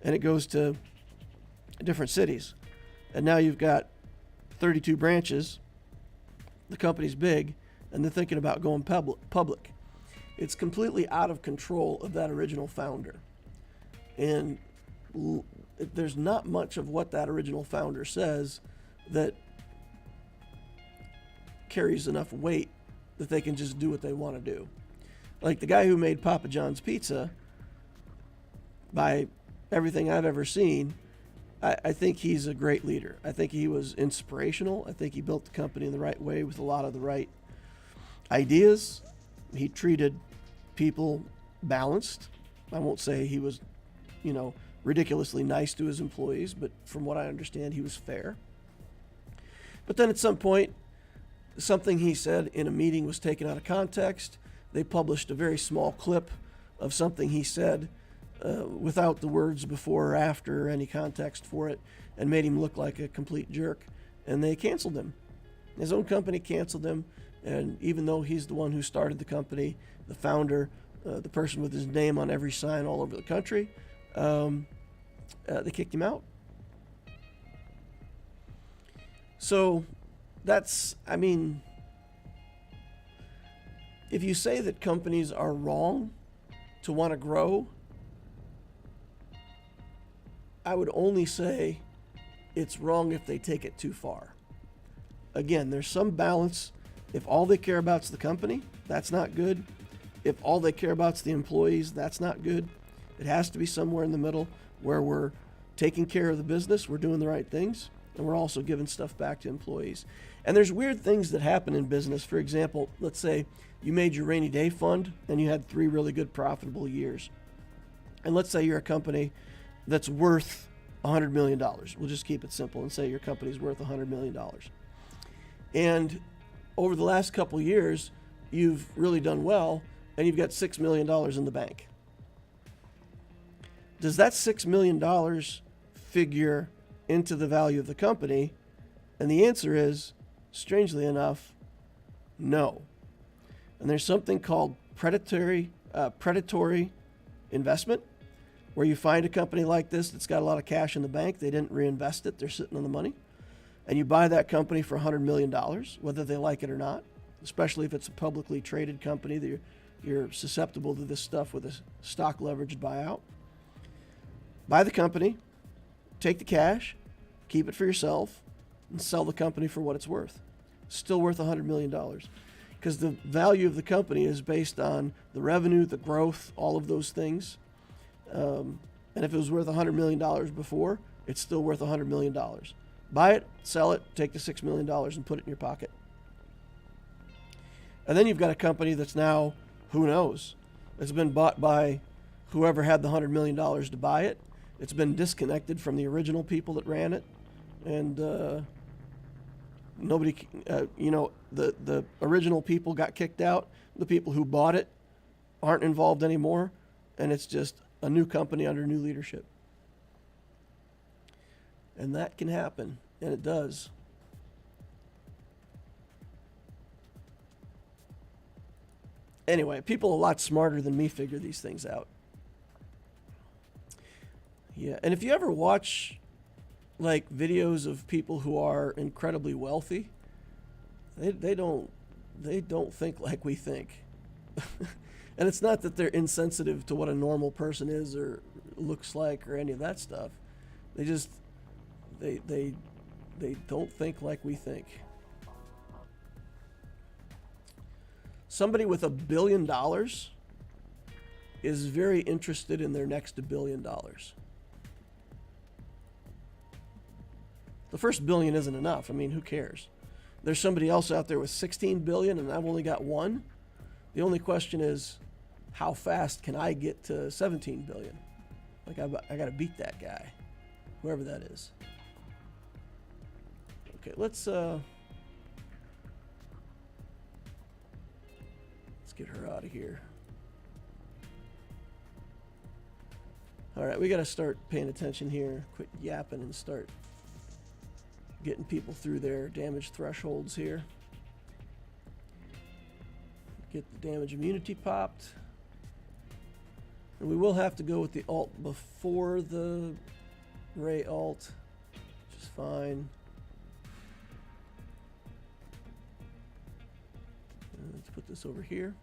and it goes to different cities, and now you've got 32 branches, the company's big, and they're thinking about going public. It's completely out of control of that original founder, and there's not much of what that original founder says that carries enough weight that they can just do what they want to do. Like the guy who made Papa John's Pizza, by everything I've ever seen, I think he's a great leader. I think he was inspirational. I think he built the company in the right way with a lot of the right ideas. He treated people balanced. I won't say he was, ridiculously nice to his employees, but from what I understand, he was fair. But then at some point, something he said in a meeting was taken out of context. They published a very small clip of something he said without the words before or after or any context for it, and made him look like a complete jerk. And they canceled him. His own company canceled him, and even though he's the one who started the company, the founder, the person with his name on every sign all over the country, they kicked him out. So that's, if you say that companies are wrong to want to grow, I would only say it's wrong if they take it too far. Again, there's some balance. If all they care about is the company, that's not good. If all they care about is the employees, that's not good. It has to be somewhere in the middle where we're taking care of the business, we're doing the right things, and we're also giving stuff back to employees. And there's weird things that happen in business. For example, let's say you made your rainy day fund and you had 3 really good profitable years. And let's say you're a company that's worth $100 million. We'll just keep it simple and say your company's worth $100 million. And over the last couple years, you've really done well, and you've got $6 million in the bank. Does that $6 million figure into the value of the company? And the answer is, strangely enough, no. And there's something called predatory investment, where you find a company like this that's got a lot of cash in the bank, they didn't reinvest it, they're sitting on the money, and you buy that company for $100 million, whether they like it or not, especially if it's a publicly traded company that you're susceptible to this stuff with a stock leveraged buyout. Buy the company, take the cash, keep it for yourself, and sell the company for what it's worth. Still worth $100 million. Because the value of the company is based on the revenue, the growth, all of those things. And if it was worth $100 million before, it's still worth $100 million. Buy it, sell it, take the $6 million and put it in your pocket. And then you've got a company that's now, who knows, it's been bought by whoever had the $100 million to buy it. It's been disconnected from the original people that ran it. And nobody, the original people got kicked out. The people who bought it aren't involved anymore. And it's just a new company under new leadership. And that can happen, and it does. Anyway, people a lot smarter than me figure these things out. Yeah, and if you ever watch like videos of people who are incredibly wealthy, they don't think like we think. And it's not that they're insensitive to what a normal person is or looks like or any of that stuff. They just they don't think like we think. Somebody with $1 billion is very interested in their next $1 billion. The first billion isn't enough. I mean, who cares? There's somebody else out there with 16 billion and I've only got one. The only question is, how fast can I get to 17 billion? Like, I got to beat that guy, whoever that is. Okay, let's get her out of here. All right, we got to start paying attention here. Quit yapping and start getting people through their damage thresholds here. Get the damage immunity popped. And we will have to go with the alt before the ray alt, which is fine. And let's put this over here.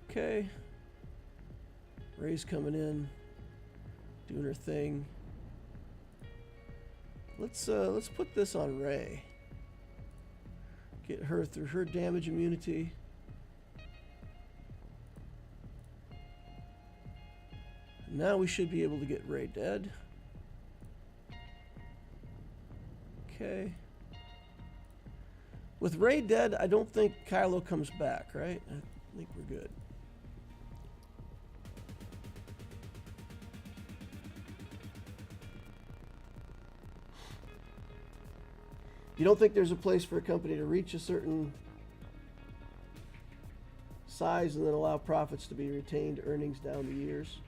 Okay. Ray's coming in, doing her thing. Let's put this on Ray. Get her through her damage immunity. Now we should be able to get Ray dead. Okay. With Ray dead, I don't think Kylo comes back, right? I think we're good. You don't think there's a place for a company to reach a certain size and then allow profits to be retained, earnings down the years?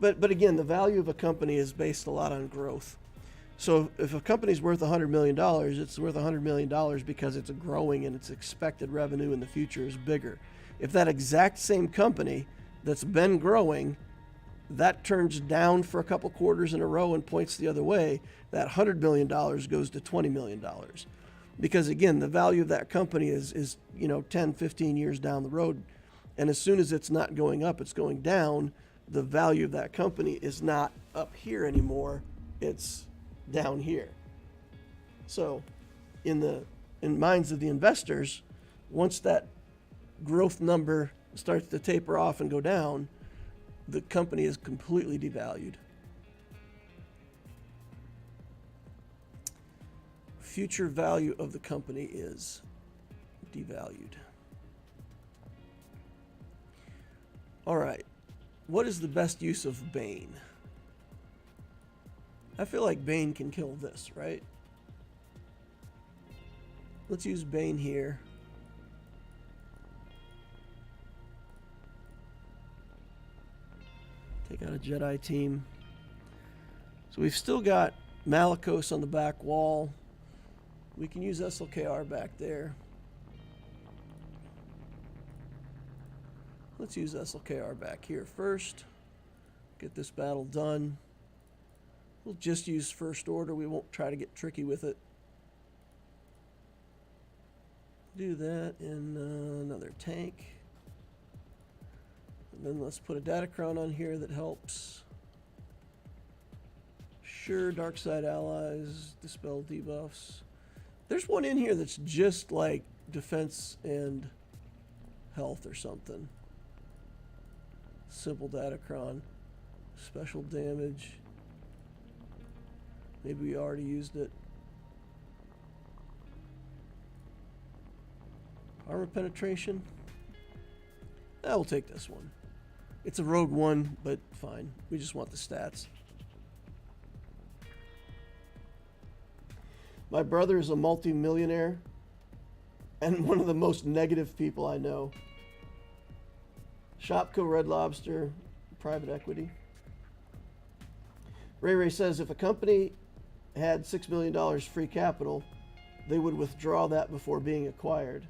But again, the value of a company is based a lot on growth. So if a company's worth $100 million, it's worth $100 million because it's growing and its expected revenue in the future is bigger. If that exact same company that's been growing, that turns down for a couple quarters in a row and points the other way, that $100 million goes to $20 million. Because again, the value of that company is 10, 15 years down the road. And as soon as it's not going up, it's going down. The value of that company is not up here anymore, it's down here. So in minds of the investors, once that growth number starts to taper off and go down, the company is completely devalued. Future value of the company is devalued. All right. What is the best use of Bane? I feel like Bane can kill this, right? Let's use Bane here. Take out a Jedi team. So we've still got Malgus on the back wall. We can use SLKR back there. Let's use SLKR back here first. Get this battle done. We'll just use first order. We won't try to get tricky with it. Do that in another tank. And then let's put a datacron on here that helps. Sure, dark side allies, dispel debuffs. There's one in here that's just like defense and health or something. Simple datacron. Special damage. Maybe we already used it. Armor penetration. We'll take this one. It's a rogue one, but fine. We just want the stats. My brother is a multi-millionaire and one of the most negative people I know. Shopco, Red Lobster, private equity. Ray says if a company had $6 million free capital, they would withdraw that before being acquired.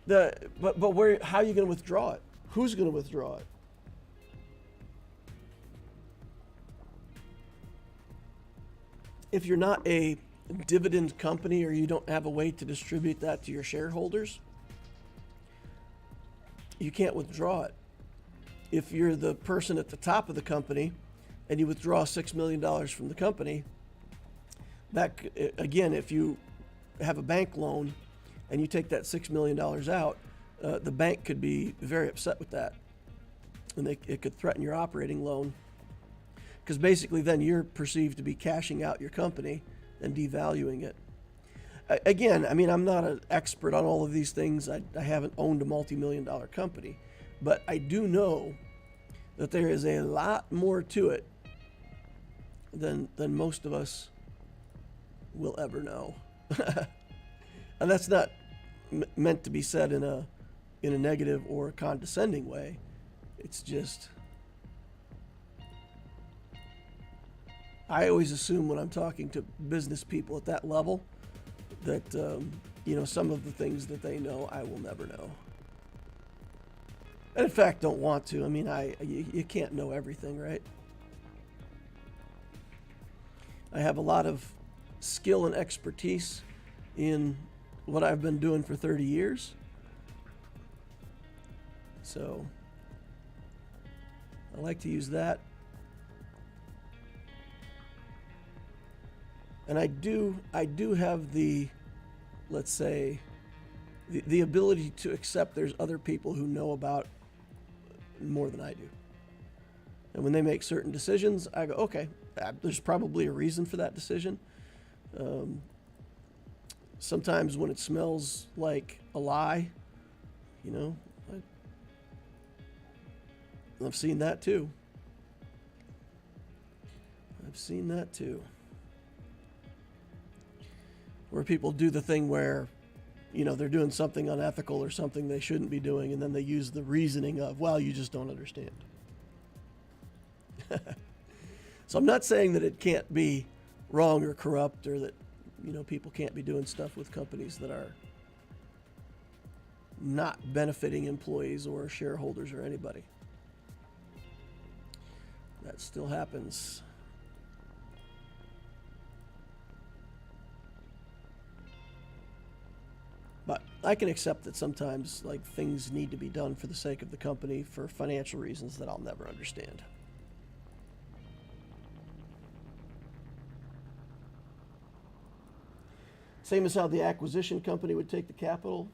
But where? How are you going to withdraw it? Who's going to withdraw it? if you're not a dividend company or you don't have a way to distribute that to your shareholders, you can't withdraw it. If you're the person at the top of the company and you withdraw $6 million from the company, that, again, if you have a bank loan and you take that $6 million out, the bank could be very upset with that. And it could threaten your operating loan, because basically then you're perceived to be cashing out your company and devaluing it. Again, I mean, I'm not an expert on all of these things. I haven't owned a multi-million-dollar company, but I do know that there is a lot more to it than most of us will ever know. And that's not meant to be said in a negative or a condescending way. It's just, I always assume when I'm talking to business people at that level that, some of the things that they know, I will never know. And in fact, don't want to. I mean, you can't know everything, right? I have a lot of skill and expertise in what I've been doing for 30 years. So I like to use that. And I do have the, let's say, the ability to accept there's other people who know about more than I do. And when they make certain decisions, I go, okay, there's probably a reason for that decision. Sometimes when it smells like a lie, I've seen that too. Where people do the thing where, they're doing something unethical or something they shouldn't be doing, and then they use the reasoning of, well, you just don't understand. So I'm not saying that it can't be wrong or corrupt, or that, people can't be doing stuff with companies that are not benefiting employees or shareholders or anybody. That still happens. But I can accept that sometimes things need to be done for the sake of the company for financial reasons that I'll never understand. Same as how the acquisition company would take the capital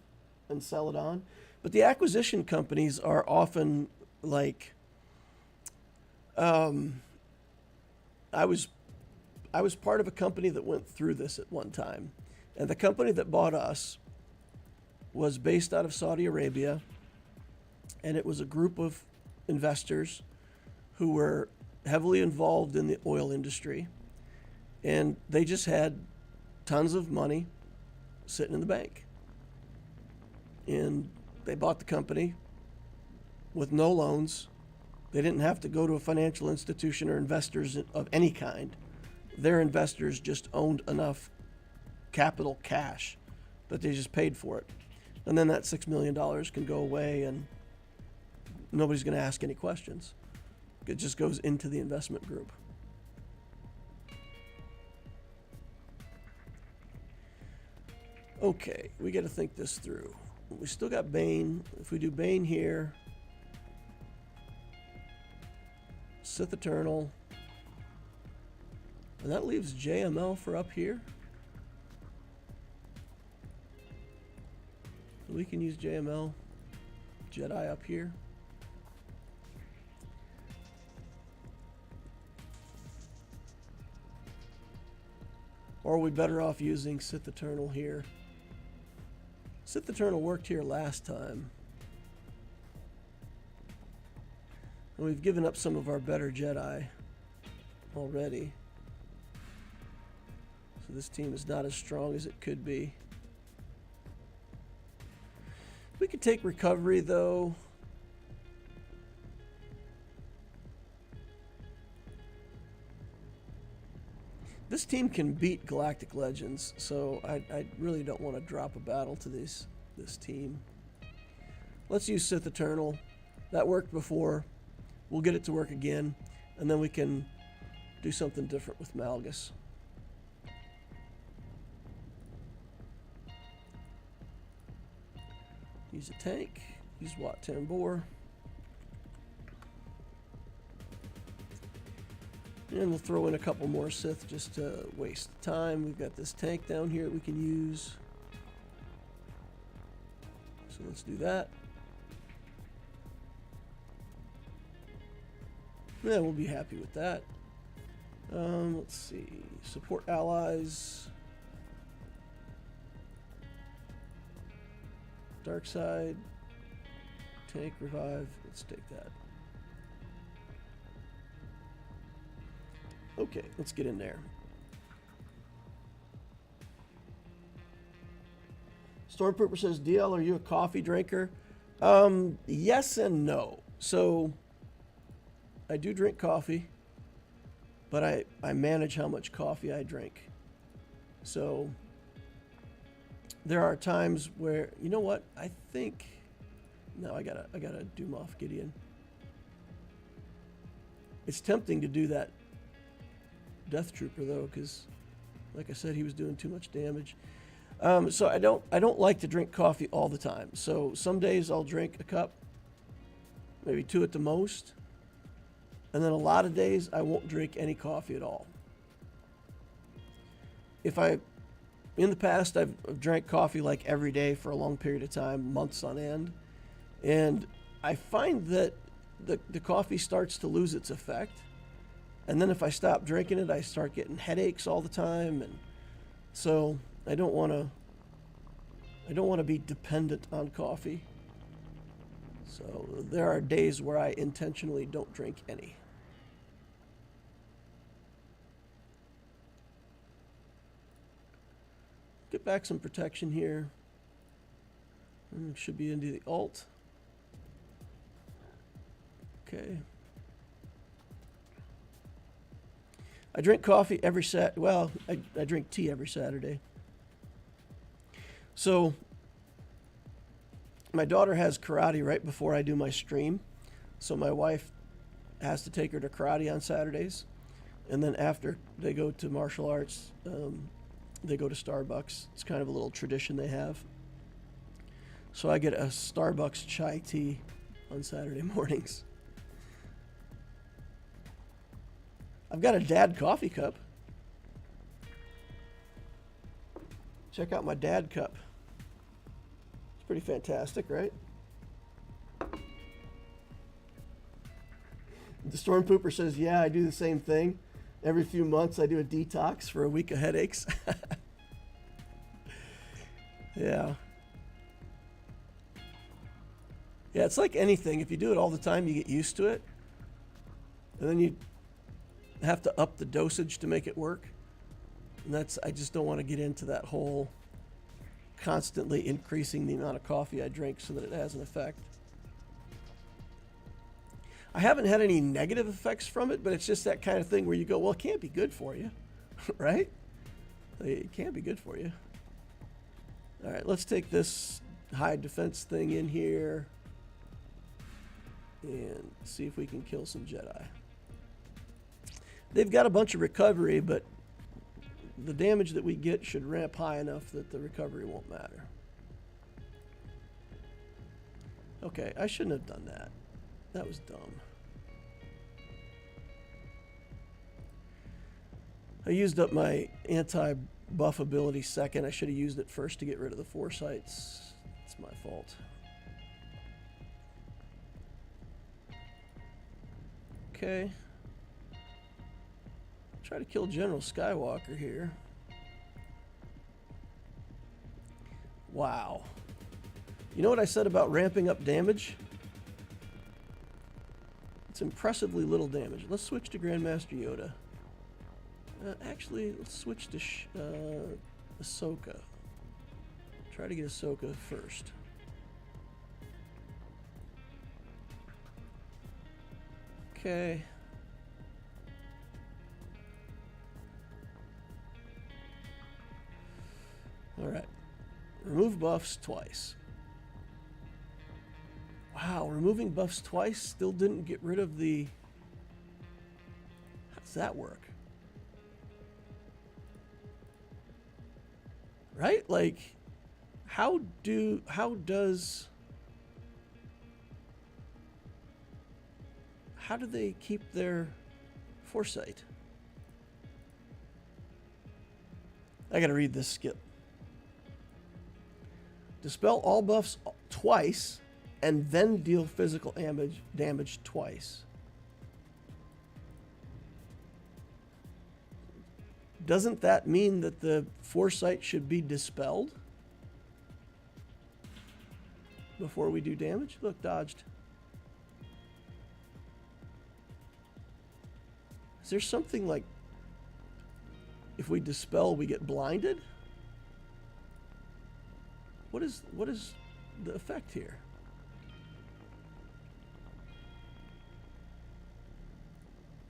and sell it on. But the acquisition companies are often I was part of a company that went through this at one time. And the company that bought us was based out of Saudi Arabia, and it was a group of investors who were heavily involved in the oil industry, and they just had tons of money sitting in the bank. And they bought the company with no loans. They didn't have to go to a financial institution or investors of any kind. Their investors just owned enough capital cash that they just paid for it. And then that $6 million can go away and nobody's going to ask any questions. It just goes into the investment group. Okay, we got to think this through. We still got Bane. If we do Bane here, Sith Eternal, and that leaves JML for up here. So we can use JML, Jedi up here. Or are we better off using Sith Eternal here? Sith Eternal worked here last time. And we've given up some of our better Jedi already. So this team is not as strong as it could be. We could take recovery though. This team can beat Galactic Legends, so I really don't want to drop a battle to this team. Let's use Sith Eternal. That worked before. We'll get it to work again, and then we can do something different with Malgus. Use a tank. Use Watt 10 bore. And we'll throw in a couple more Sith just to waste time. We've got this tank down here that we can use. So let's do that. Yeah, we'll be happy with that. Let's see. Support allies. Dark side. Tank revive. Let's take that. Okay, let's get in there. Stormtrooper says, DL, are you a coffee drinker? Yes and no. So, I do drink coffee, but I manage how much coffee I drink. So, there are times where, you know what? I think, no, I gotta doom off Gideon. It's tempting to do that Death Trooper though, because like I said, he was doing too much damage. So I don't like to drink coffee all the time. So some days I'll drink a cup, maybe 2 at the most, and then a lot of days I won't drink any coffee at all. In the past I've drank coffee like every day for a long period of time, months on end, and I find that the coffee starts to lose its effect. And then if I stop drinking it, I start getting headaches all the time, and so I don't want to be dependent on coffee. So there are days where I intentionally don't drink any. Get back some protection here. Should be into the alt. Okay. I drink coffee every I drink tea every Saturday. So, my daughter has karate right before I do my stream. So my wife has to take her to karate on Saturdays. And then after they go to martial arts, they go to Starbucks. It's kind of a little tradition they have. So I get a Starbucks chai tea on Saturday mornings. I've got a dad coffee cup. Check out my dad cup. It's pretty fantastic, right? The Stormpooper says, yeah, I do the same thing. Every few months I do a detox for a week of headaches. Yeah. Yeah, it's like anything. If you do it all the time, you get used to it. And then you have to up the dosage to make it work. And I just don't want to get into that whole constantly increasing the amount of coffee I drink so that it has an effect. I haven't had any negative effects from it, but it's just that kind of thing where you go, well, it can't be good for you, right? It can't be good for you. All right, let's take this high defense thing in here and see if we can kill some Jedi. They've got a bunch of recovery, but the damage that we get should ramp high enough that the recovery won't matter. Okay, I shouldn't have done that. That was dumb. I used up my anti-buff ability second. I should have used it first to get rid of the foresights. It's my fault. Okay. Try to kill General Skywalker here. Wow. You know what I said about ramping up damage? It's impressively little damage. Let's switch to Grandmaster Yoda. Actually, let's switch to Ahsoka. Try to get Ahsoka first. Okay. All right. Remove buffs twice. Wow, removing buffs twice still didn't get rid of the... How does that work? Right? Like, how does how do they keep their foresight? I gotta read this skip. Dispel all buffs twice and then deal physical damage twice. Doesn't that mean that the foresight should be dispelled before we do damage? Look, dodged. Is there something like if we dispel we get blinded? What is the effect here?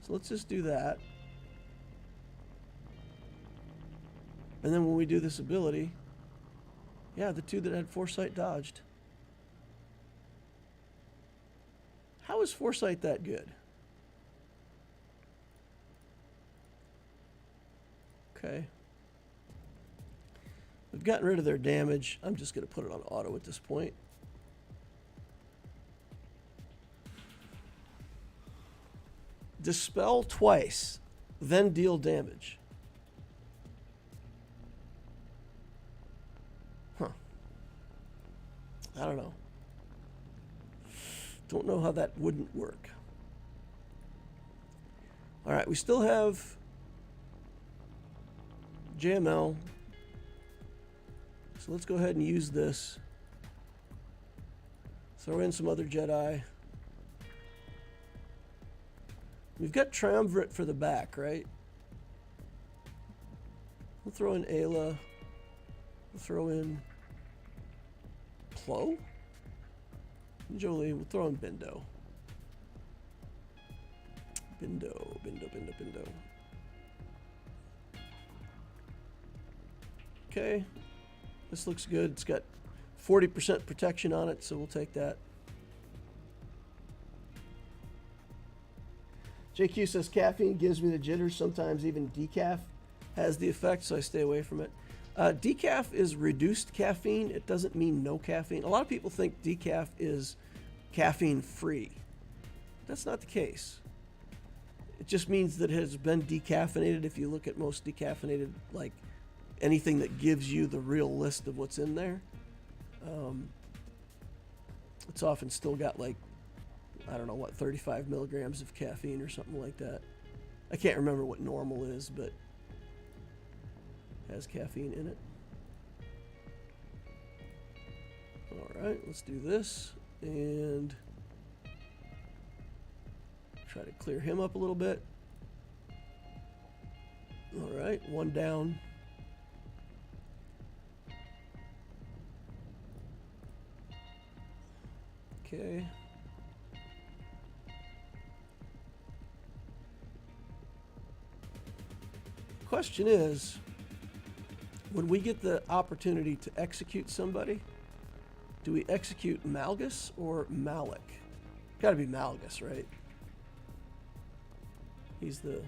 So let's just do that. And then when we do this ability, yeah, the two that had foresight dodged. How is foresight that good? Okay. We've gotten rid of their damage. I'm just going to put it on auto at this point. Dispel twice, then deal damage. Huh. I don't know. Don't know how that wouldn't work. All right, we still have JML. So let's go ahead and use this. Throw in some other Jedi. We've got Triumvirate for the back, right? We'll throw in Ayla. We'll throw in Plo. Jolie, we'll throw in Bindo. Bindo. Okay. This looks good. It's got 40% protection on it, so we'll take that. JQ says caffeine gives me the jitters. Sometimes even decaf has the effect, so I stay away from it. Decaf is reduced caffeine. It doesn't mean no caffeine. A lot of people think decaf is caffeine free. That's not the case. It just means that it has been decaffeinated. If you look at most decaffeinated, like anything that gives you the real list of what's in there, it's often still got like, I don't know what, 35 milligrams of caffeine or something like that. I can't remember what normal is, but has caffeine in it. All right, let's do this and try to clear him up a little bit. All right, one down. Okay. Question is, when we get the opportunity to execute somebody, do we execute Malgus or Malik? Got to be Malgus, right? He's the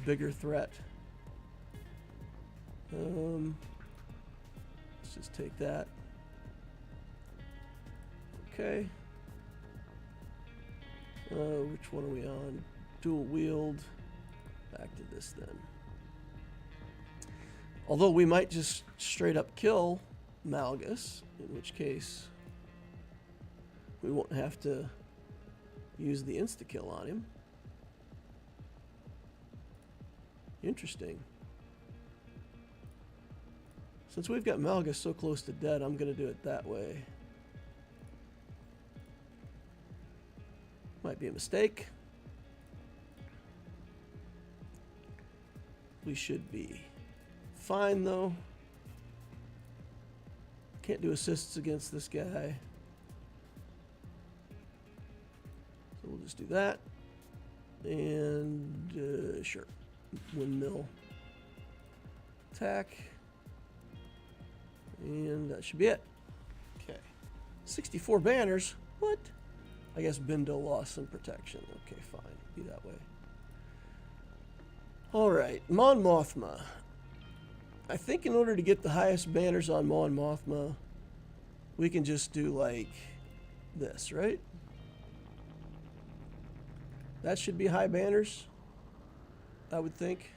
bigger threat. Let's just take that. Okay. Which one are we on? Dual wield. Back to this then. Although we might just straight up kill Malgus, in which case we won't have to use the insta-kill on him. Interesting. Since we've got Malgus so close to dead, I'm going to do it that way. Might be a mistake. We should be fine though. Can't do assists against this guy. So we'll just do that. And sure. Windmill. Attack. And that should be it. Okay. 64 banners. What? I guess Bindo lost some protection. Okay, fine. Be that way. Alright. Mon Mothma. I think in order to get the highest banners on Mon Mothma, we can just do like this, right? That should be high banners, I would think.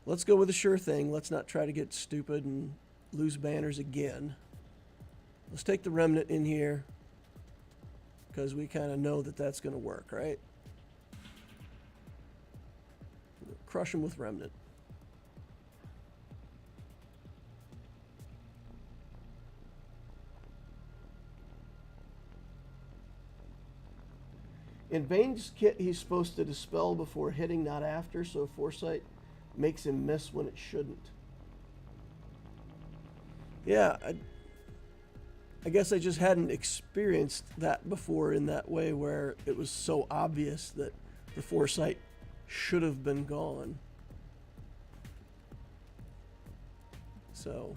Let's go with a sure thing. Let's not try to get stupid and lose banners again. Let's take the Remnant in here, because we kind of know that that's going to work, right? Crush them with Remnant. In Bane's kit, he's supposed to dispel before hitting, not after, so Foresight makes him miss when it shouldn't. Yeah, I guess I just hadn't experienced that before in that way, where it was so obvious that the Foresight should have been gone. So,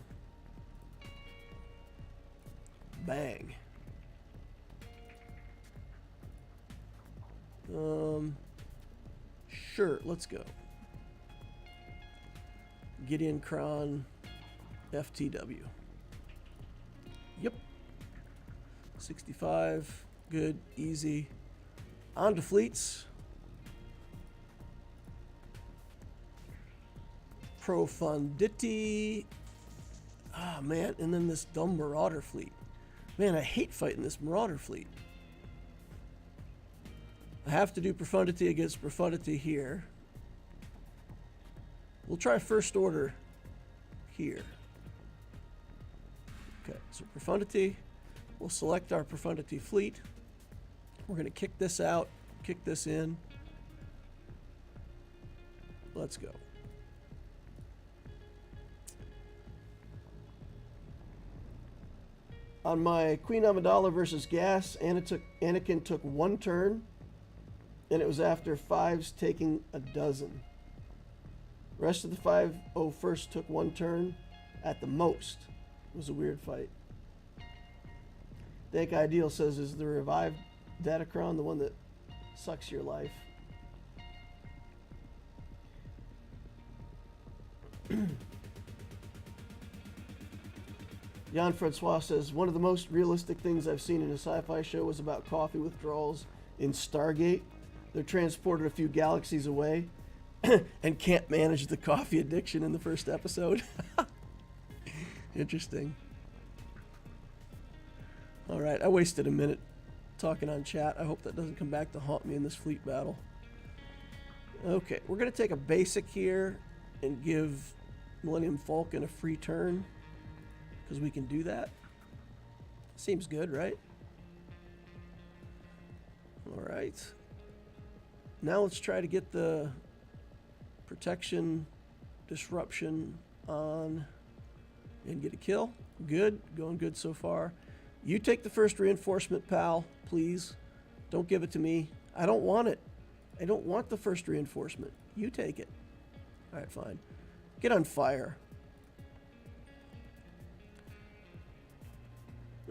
bang. Sure, let's go. Gideon Kron, FTW. Yep. 65, good, easy. On to fleets. Profundity. Ah, man, and then this dumb Marauder fleet. Man, I hate fighting this Marauder fleet. I have to do Profundity against Profundity here. We'll try First Order here. Okay, so Profundity. We'll select our Profundity fleet. We're going to kick this out, kick this in. Let's go. On my Queen Amidala versus Gas, Anakin took 1 turn, and it was after 5s taking a dozen. Rest of the 501st took 1 turn at the most. It was a weird fight. Dank Ideal says, is the revived datacron the one that sucks your life? Jan Francois says, one of the most realistic things I've seen in a sci-fi show was about coffee withdrawals in Stargate. They're transported a few galaxies away and can't manage the coffee addiction in the first episode. Interesting. All right, I wasted a minute talking on chat. I hope that doesn't come back to haunt me in this fleet battle. Okay, we're going to take a basic here and give Millennium Falcon a free turn, because we can do that. Seems good, right? All right. Now let's try to get the protection disruption on and get a kill. Good, going good so far. You take the first reinforcement, pal, please. Don't give it to me. I don't want it. I don't want the first reinforcement. You take it. All right, fine. Get on fire.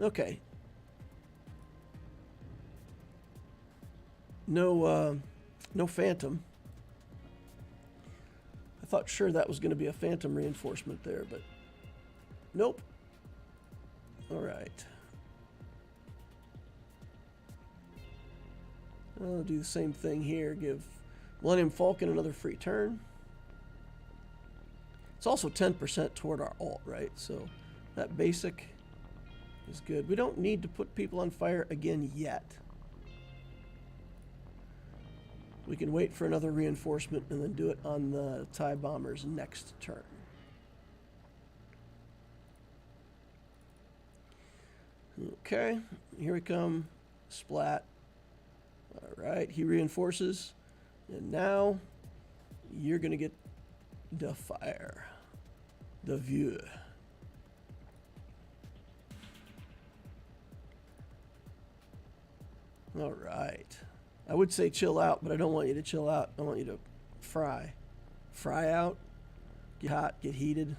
Okay. No Phantom. I thought sure that was going to be a Phantom reinforcement there, but nope. All right. I'll do the same thing here. Give Millennium Falcon another free turn. It's also 10% toward our alt, right? So that basic is good. We don't need to put people on fire again yet. We can wait for another reinforcement and then do it on the TIE bombers next turn. Okay, here we come. Splat. All right, he reinforces. And now you're going to get the fire. The view. All right. I would say chill out, but I don't want you to chill out. I want you to fry. Fry out. Get hot, get heated.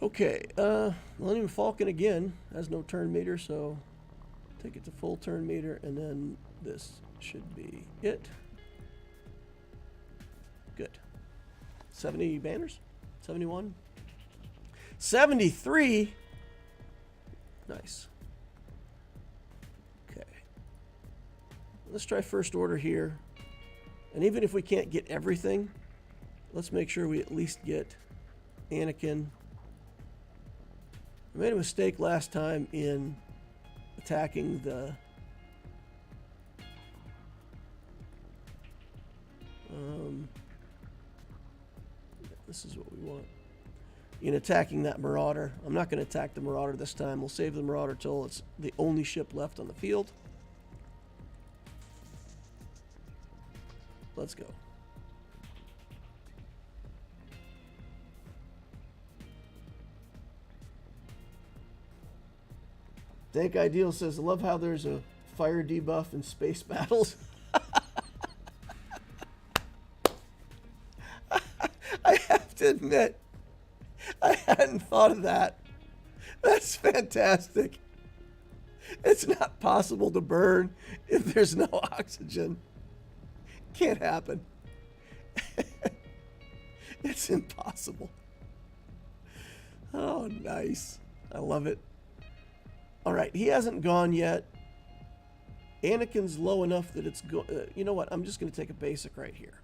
Okay, Millennium Falcon again has no turn meter, so take it to full turn meter, and then this should be it. Good. 70 banners? 71? 73. Nice. Okay. Let's try first order here. And even if we can't get everything, let's make sure we at least get Anakin. I made a mistake last time in attacking the this is what we want. In attacking that Marauder. I'm not going to attack the Marauder this time. We'll save the Marauder till it's the only ship left on the field. Let's go. Dank Ideal says, I love how there's a fire debuff in space battles. I have to admit, I hadn't thought of that. That's fantastic. It's not possible to burn if there's no oxygen. Can't happen. It's impossible. Oh, nice. I love it. All right, he hasn't gone yet. Anakin's low enough that it's you know what? I'm just going to take a basic right here.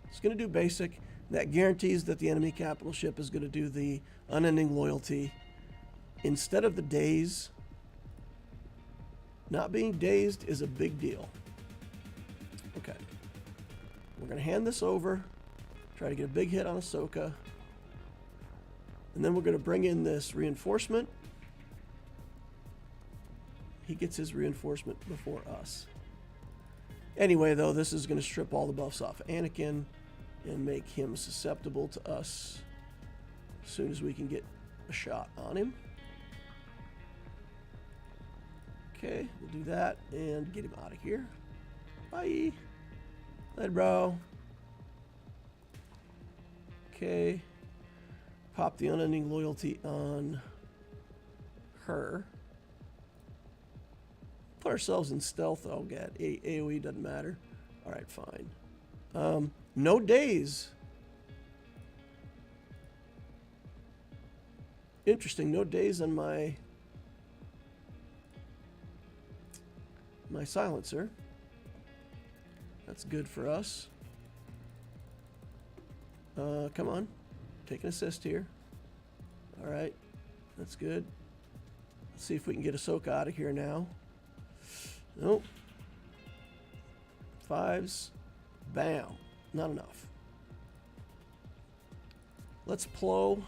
It's going to do basic. That guarantees that the enemy capital ship is going to do the unending loyalty. Instead of the daze, not being dazed is a big deal. Okay. We're going to hand this over. Try to get a big hit on Ahsoka. And then we're going to bring in this reinforcement. He gets his reinforcement before us. Anyway, though, this is going to strip all the buffs off of Anakin and make him susceptible to us as soon as we can get a shot on him. Okay, we'll do that and get him out of here. Bye. Later, bro. Okay. Pop the unending loyalty on her. Put ourselves in stealth. Oh, God. AoE doesn't matter. All right, fine. No days. Interesting. No days on my silencer. That's good for us. Come on. Take an assist here. All right. That's good. Let's see if we can get Ahsoka out of here now. Nope. Fives. Bam. Not enough. Let's plow.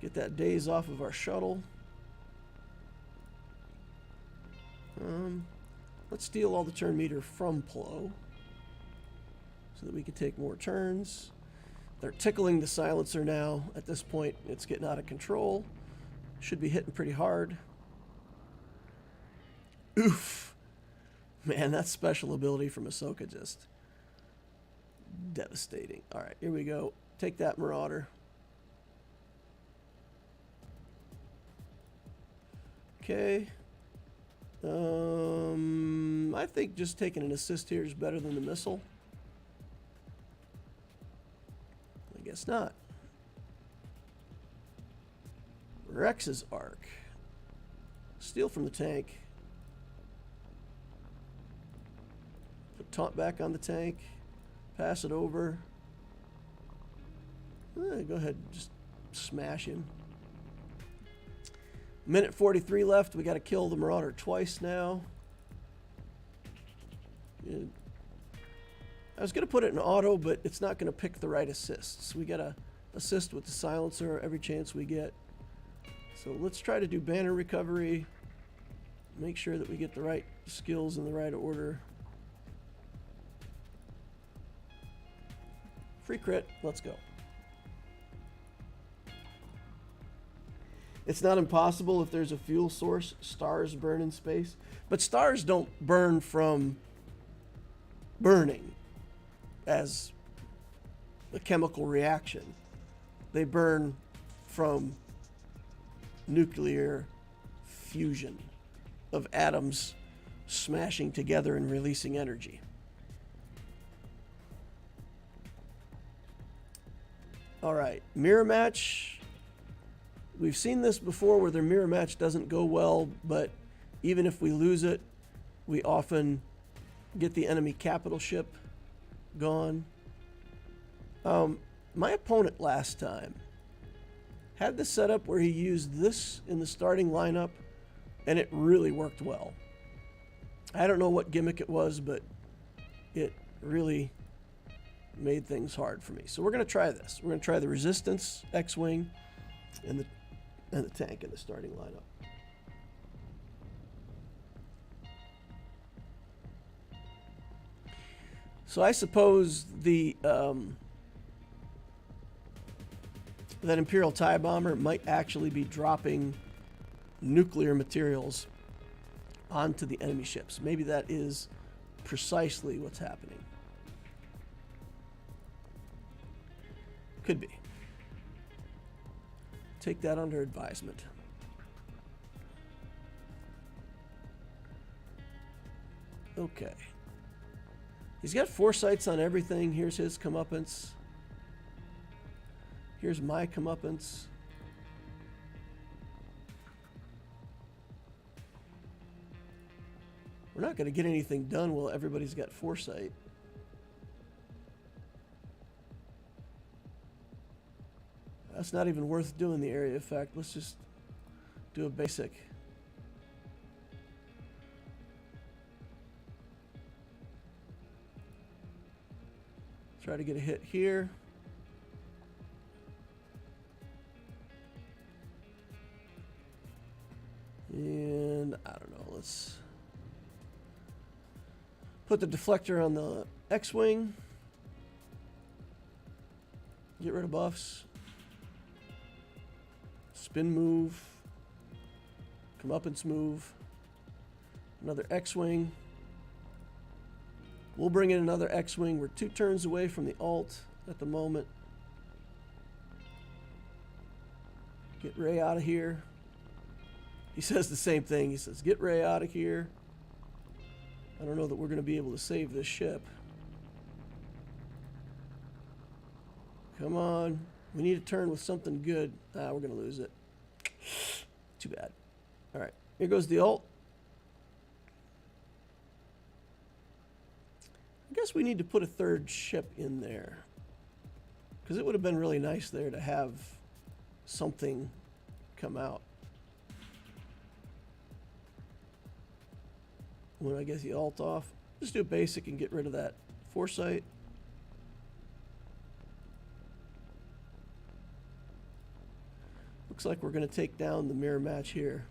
Get that daze off of our shuttle. Let's steal all the turn meter from plow so that we can take more turns. They're tickling the silencer now. At this point, it's getting out of control. Should be hitting pretty hard. Oof. Man, that special ability from Ahsoka just devastating. All right, here we go. Take that, Marauder. Okay. I think just taking an assist here is better than the missile. I guess not. Rex's arc. Steal from the tank. Put taunt back on the tank. Pass it over. Go ahead and just smash him. Minute 43 left. We got to kill the Marauder twice now. I was going to put it in auto, but it's not going to pick the right assists. We got to assist with the silencer every chance we get. So let's try to do banner recovery. Make sure that we get the right skills in the right order. Free crit. Let's go. It's not impossible if there's a fuel source. Stars burn in space. But stars don't burn from burning as a chemical reaction. They burn from nuclear fusion of atoms smashing together and releasing energy. All right, mirror match. We've seen this before where their mirror match doesn't go well, but even if we lose it, we often get the enemy capital ship gone. My opponent last time had this setup where he used this in the starting lineup, and it really worked well. I don't know what gimmick it was, but it really made things hard for me. So we're going to try this. We're going to try the Resistance X-Wing and the tank in the starting lineup. So I suppose the that Imperial TIE bomber might actually be dropping nuclear materials onto the enemy ships. Maybe that is precisely what's happening. Could be. Take that under advisement. Okay. He's got foresights on everything. Here's his comeuppance. Here's my comeuppance. We're not going to get anything done while everybody's got foresight. That's not even worth doing the area effect. Let's just do a basic. Try to get a hit here. And I don't know, let's put the deflector on the X-Wing. Get rid of buffs. Spin move. Comeuppance move. Another X-Wing. We'll bring in another X-Wing. We're 2 turns away from the alt at the moment. Get Ray out of here. He says the same thing. He says, get Ray out of here. I don't know that we're going to be able to save this ship. Come on. We need to turn with something good. We're going to lose it. Too bad. All right. Here goes the ult. I guess we need to put a 3rd ship in there, because it would have been really nice there to have something come out. When I get the alt off, just do a basic and get rid of that foresight. Looks like we're going to take down the mirror match here.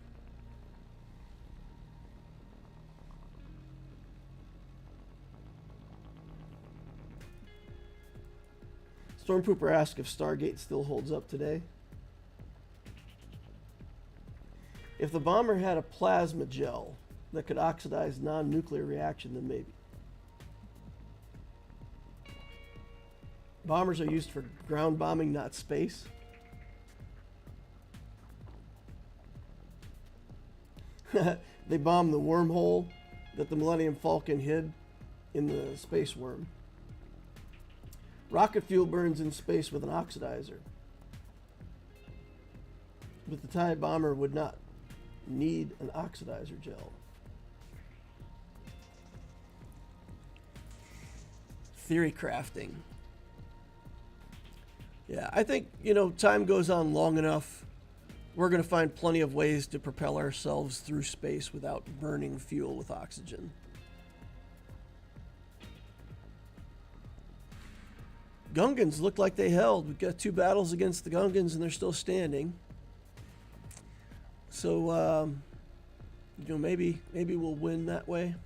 Stormpooper asks if Stargate still holds up today. If the bomber had a plasma gel that could oxidize non-nuclear reaction, then maybe. Bombers are used for ground bombing, not space. They bombed the wormhole that the Millennium Falcon hid in the space worm. Rocket fuel burns in space with an oxidizer. But the TIE bomber would not need an oxidizer gel. Theory crafting. Yeah, I think, time goes on long enough. We're going to find plenty of ways to propel ourselves through space without burning fuel with oxygen. Gungans look like they held. We've got 2 battles against the Gungans and they're still standing. So, maybe we'll win that way.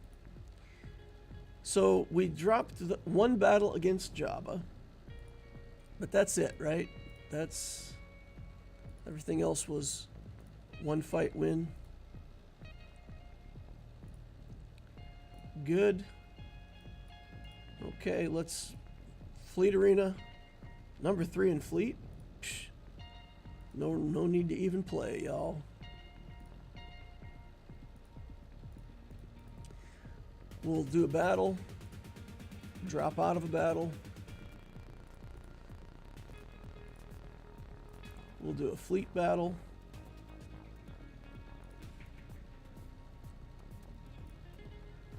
So we dropped 1 battle against Jabba. But that's it, right? That's... Everything else was 1 fight win. Good. Okay, let's... Fleet Arena. Number 3 in Fleet. Psh, no need to even play, y'all. We'll do a battle. Drop out of a battle. We'll do a fleet battle.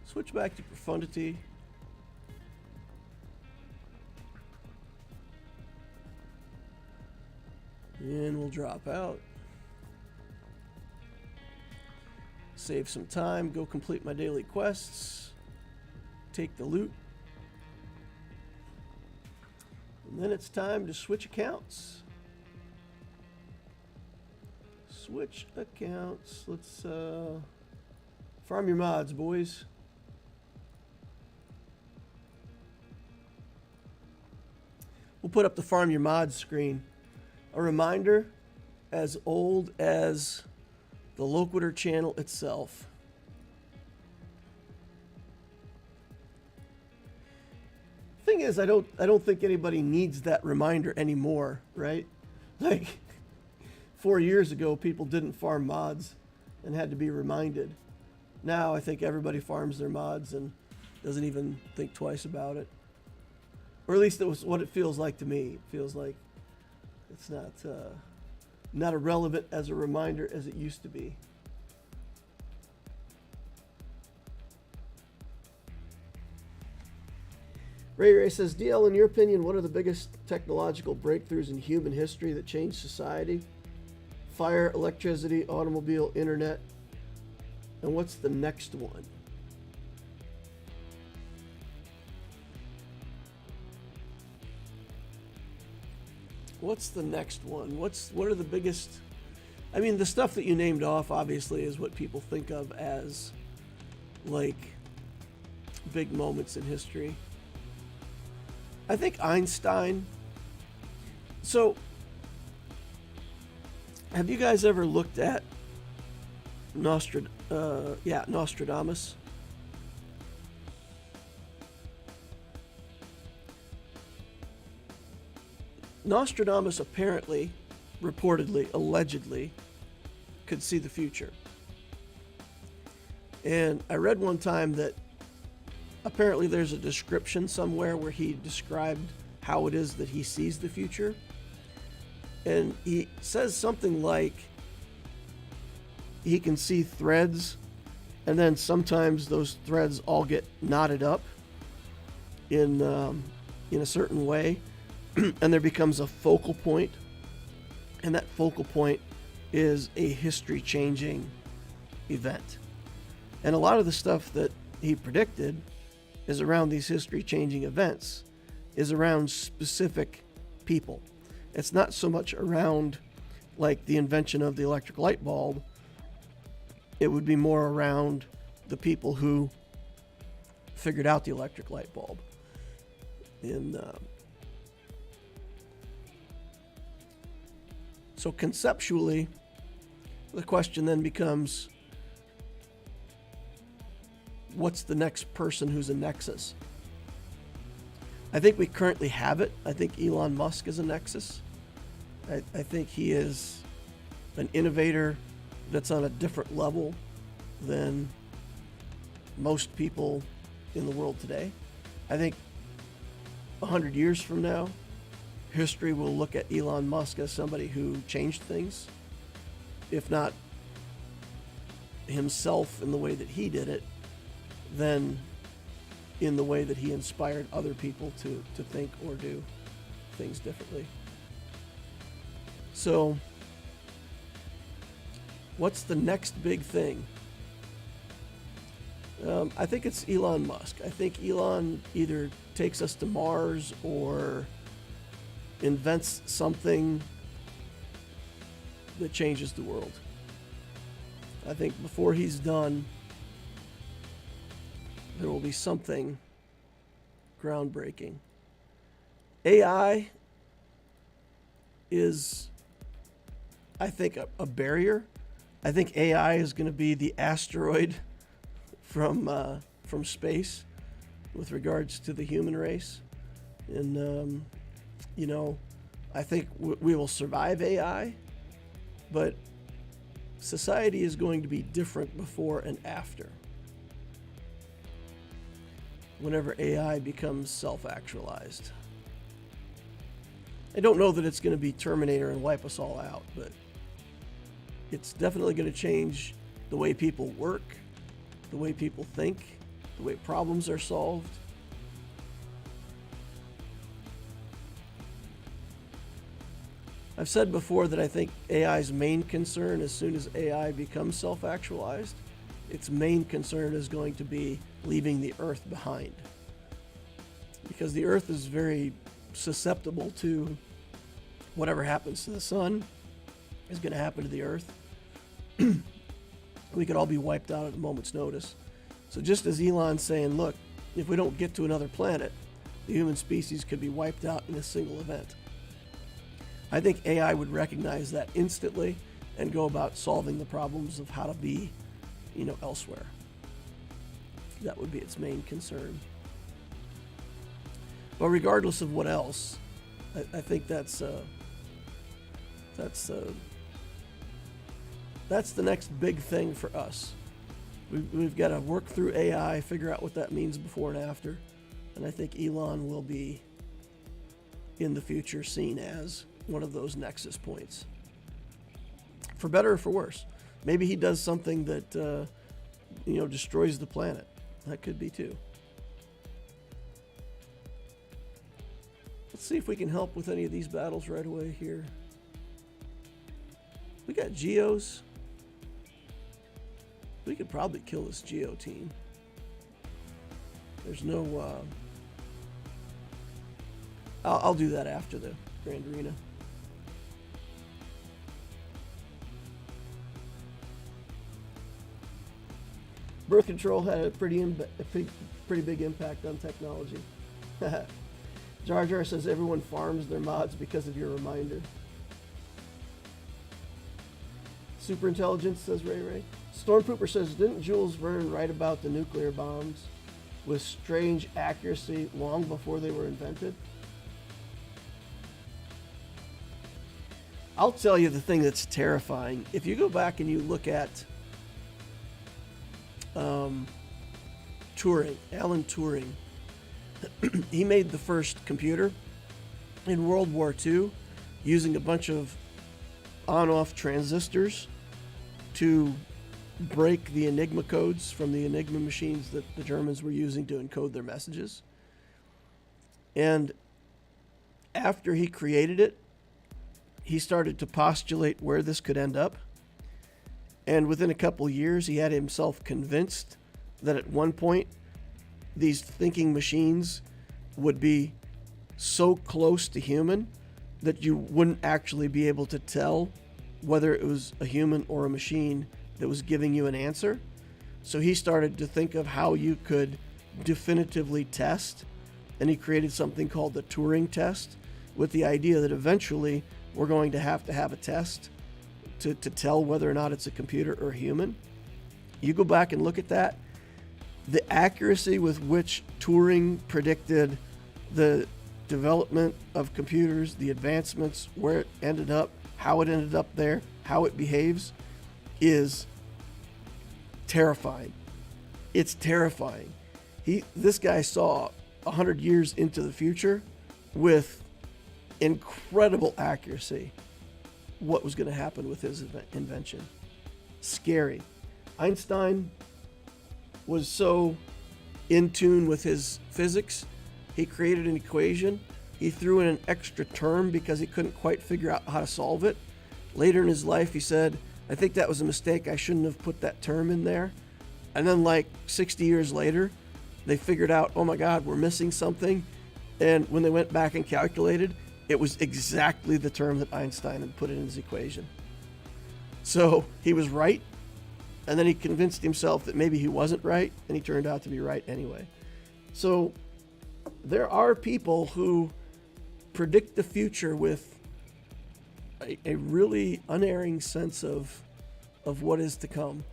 Switch back to profundity. And we'll drop out. Save some time, go complete my daily quests. Take the loot. And then it's time to switch accounts. Switch accounts. Let's farm your mods, boys. We'll put up the farm your mods screen. A reminder as old as the Loquitur channel itself. Thing is, I don't think anybody needs that reminder anymore, right? Like 4 years ago, people didn't farm mods and had to be reminded. Now I think everybody farms their mods and doesn't even think twice about it. Or at least it was what it feels like to me. It feels like it's not as relevant as a reminder as it used to be. Ray says, DL, in your opinion, what are the biggest technological breakthroughs in human history that changed society? Fire, electricity, automobile, internet. And what's the next one? What's the next one? What are the biggest? I mean, the stuff that you named off obviously is what people think of as like big moments in history. I think Einstein. So, have you guys ever looked at Nostradamus? Nostradamus apparently, reportedly, allegedly, could see the future. And I read one time that apparently there's a description somewhere where he described how it is that he sees the future. And he says something like he can see threads, and then sometimes those threads all get knotted up in a certain way. And there becomes a focal point, and that focal point is a history-changing event. And a lot of the stuff that he predicted is around these history-changing events, is around specific people. It's not so much around like the invention of the electric light bulb. It would be more around the people who figured out the electric light bulb. So conceptually, the question then becomes, what's the next person who's a nexus? I think we currently have it. I think Elon Musk is a nexus. I think he is an innovator that's on a different level than most people in the world today. I think 100 years from now, history will look at Elon Musk as somebody who changed things, if not himself in the way that he did it, then in the way that he inspired other people to think or do things differently. So, what's the next big thing? I think it's Elon Musk. I think Elon either takes us to Mars or invents something that changes the world. I think before he's done, there will be something groundbreaking. AI is, I think, a barrier. I think AI is going to be the asteroid from space with regards to the human race. And, I think we will survive AI, but society is going to be different before and after. Whenever AI becomes self-actualized. I don't know that it's going to be Terminator and wipe us all out, but it's definitely going to change the way people work, the way people think, the way problems are solved. I've said before that I think AI's main concern, as soon as AI becomes self-actualized, its main concern is going to be leaving the Earth behind. Because the Earth is very susceptible to whatever happens to the sun is going to happen to the Earth. We could all be wiped out at a moment's notice. So just as Elon's saying, look, if we don't get to another planet, the human species could be wiped out in a single event. I think AI would recognize that instantly and go about solving the problems of how to be, elsewhere. That would be its main concern. But regardless of what else, I think that's the next big thing for us. We've got to work through AI, figure out what that means before and after, and I think Elon will be in the future seen as one of those nexus points. For better or for worse. Maybe he does something that destroys the planet. That could be too. Let's see if we can help with any of these battles right away here. We got Geos. We could probably kill this Geo team. There's no... I'll do that after the Grand Arena. Birth control had a pretty big impact on technology. Jar Jar says everyone farms their mods because of your reminder. Super intelligence, says Ray Ray. Stormpooper says, didn't Jules Verne write about the nuclear bombs with strange accuracy long before they were invented? I'll tell you the thing that's terrifying. If you go back and you look at Turing, Alan Turing, he made the first computer in World War II using a bunch of on-off transistors to break the Enigma codes from the Enigma machines that the Germans were using to encode their messages. And after he created it, he started to postulate where this could end up. And within a couple years, he had himself convinced that at one point, these thinking machines would be so close to human that you wouldn't actually be able to tell whether it was a human or a machine that was giving you an answer. So he started to think of how you could definitively test, and he created something called the Turing test, with the idea that eventually we're going to have a test to tell whether or not it's a computer or a human. You go back and look at that, the accuracy with which Turing predicted the development of computers, the advancements, where it ended up, how it ended up there, how it behaves, is terrifying. It's terrifying. This guy saw 100 years into the future with incredible accuracy what was going to happen with his invention. Scary. Einstein was so in tune with his physics, he created an equation. He threw in an extra term because he couldn't quite figure out how to solve it. Later in his life, he said, I think that was a mistake. I shouldn't have put that term in there. And then like 60 years later, they figured out, oh my God, we're missing something. And when they went back and calculated, it was exactly the term that Einstein had put in his equation. So he was right. And then he convinced himself that maybe he wasn't right, and he turned out to be right anyway. So there are people who predict the future with a really unerring sense of what is to come.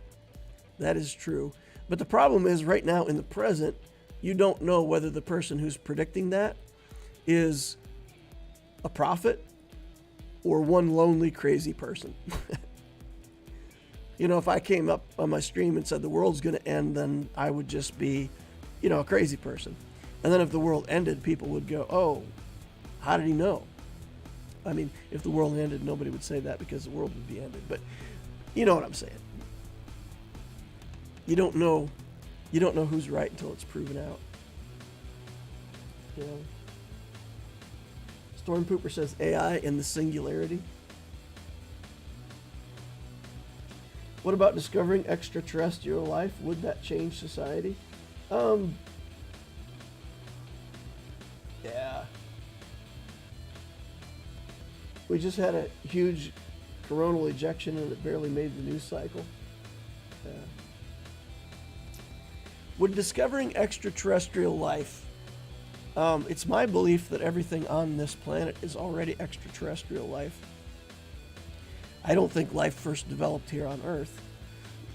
That is true. But the problem is right now in the present, you don't know whether the person who's predicting that is a prophet or one lonely, crazy person. If I came up on my stream and said the world's going to end, then I would just be, a crazy person. And then if the world ended, people would go, oh, how did he know? I mean, if the world ended, nobody would say that because the world would be ended. But you know what I'm saying. You don't know who's right until it's proven out. You know. Storm Pooper says AI in the singularity. What about discovering extraterrestrial life? Would that change society? Yeah. We just had a huge coronal ejection and it barely made the news cycle. Yeah. Would discovering extraterrestrial life, it's my belief that everything on this planet is already extraterrestrial life. I don't think life first developed here on Earth.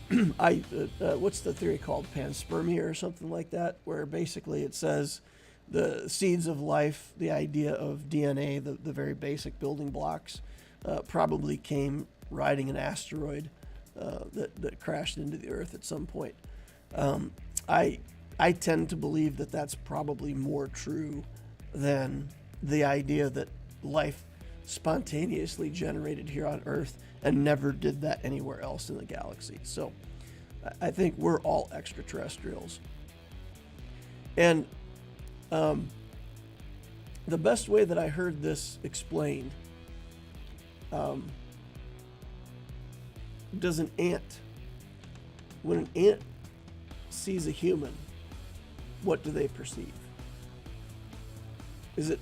What's the theory called? Panspermia or something like that, where basically it says the seeds of life, the idea of DNA, the very basic building blocks, probably came riding an asteroid that crashed into the Earth at some point. I tend to believe that that's probably more true than the idea that life spontaneously generated here on Earth and never did that anywhere else in the galaxy. So I think we're all extraterrestrials. And the best way that I heard this explained, does an ant, when an ant sees a human, what do they perceive? Is it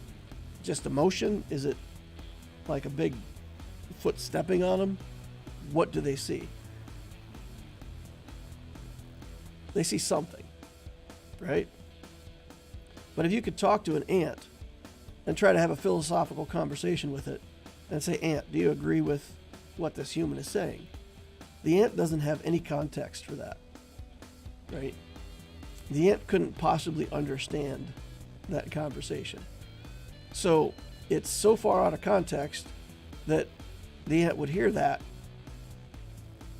just emotion? Is it like a big foot stepping on them? What do they see? They see something, right? But if you could talk to an ant and try to have a philosophical conversation with it and say, "Ant, do you agree with what this human is saying?" The ant doesn't have any context for that, right? The ant couldn't possibly understand that conversation. So it's so far out of context that the ant would hear that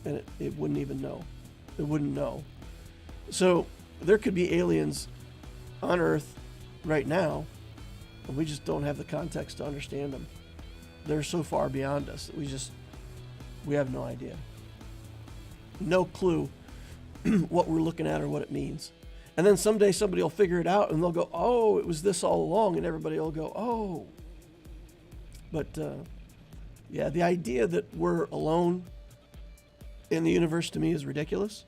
and it wouldn't even know. It wouldn't know. So there could be aliens on Earth right now, and we just don't have the context to understand them. They're so far beyond us that we have no idea. No clue what we're looking at or what it means. And then someday somebody will figure it out and they'll go, "Oh, it was this all along," and everybody will go, "Oh." But yeah, the idea that we're alone in the universe to me is ridiculous.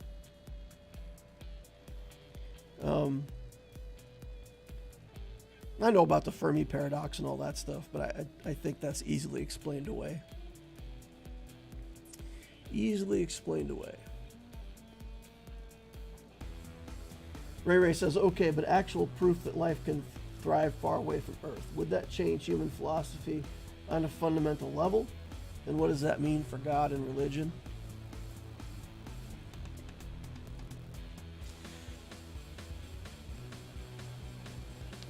I know about the Fermi paradox and all that stuff, but I think that's easily explained away. Easily explained away. Ray says, okay, but actual proof that life can thrive far away from Earth. Would that change human philosophy on a fundamental level? And what does that mean for God and religion?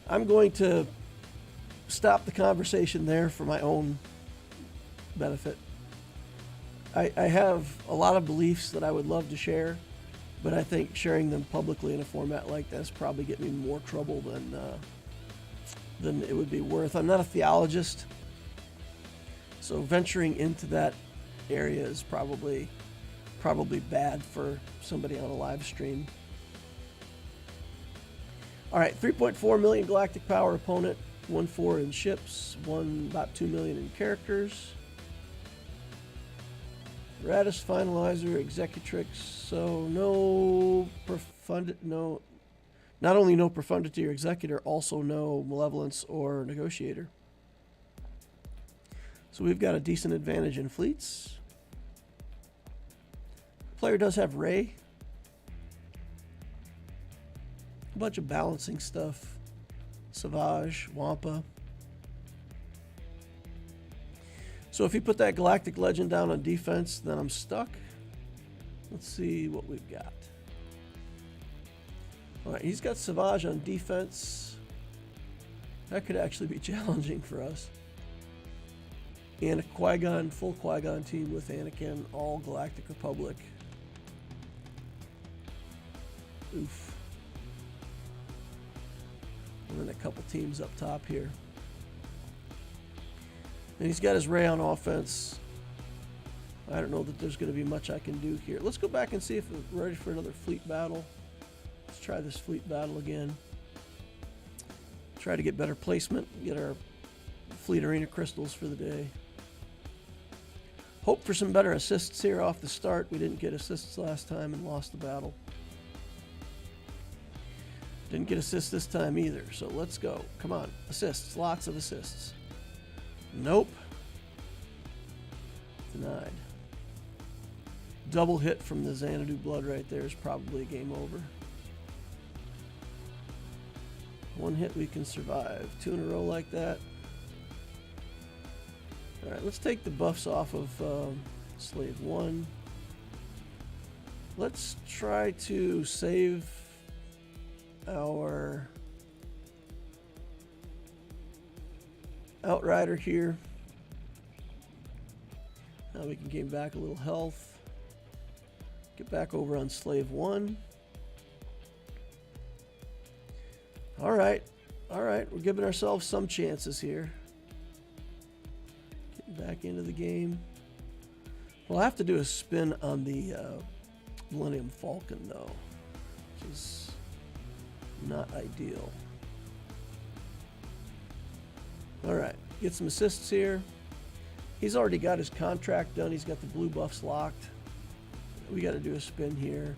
I'm going to stop the conversation there for my own benefit. I have a lot of beliefs that I would love to share, but I think sharing them publicly in a format like this probably get me more trouble than it would be worth. I'm not a theologist, so venturing into that area is probably bad for somebody on a live stream. All right, 3.4 million galactic power opponent, 1.4 in ships, about 2 million in characters. Raddus Finalizer, Executrix, so not only no Profundity or Executor, also no Malevolence or Negotiator. So we've got a decent advantage in fleets. Player does have Ray. A bunch of balancing stuff. Savage, Wampa. So if you put that Galactic Legend down on defense, then I'm stuck. Let's see what we've got. All right, he's got Savage on defense. That could actually be challenging for us. And a Qui-Gon, full Qui-Gon team with Anakin, all Galactic Republic. Oof. And then a couple teams up top here. And he's got his Ray on offense. I don't know that there's going to be much I can do here. Let's go back and see if we're ready for another fleet battle. Let's try this fleet battle again. Try to get better placement, get our fleet arena crystals for the day. Hope for some better assists here off the start. We didn't get assists last time and lost the battle. Didn't get assists this time either, so let's go. Come on, assists, lots of assists. Nope. Denied. Double hit from the Xanadu blood right there is probably a game over. One hit we can survive. 2 in a row like that. Alright, let's take the buffs off of Slave 1. Let's try to save our Outrider here. Now we can gain back a little health. Get back over on Slave 1. Alright, alright, we're giving ourselves some chances here. Getting back into the game. We'll have to do a spin on the Millennium Falcon though, which is not ideal. Alright, get some assists here. He's already got his contract done. He's got the blue buffs locked. We got to do a spin here,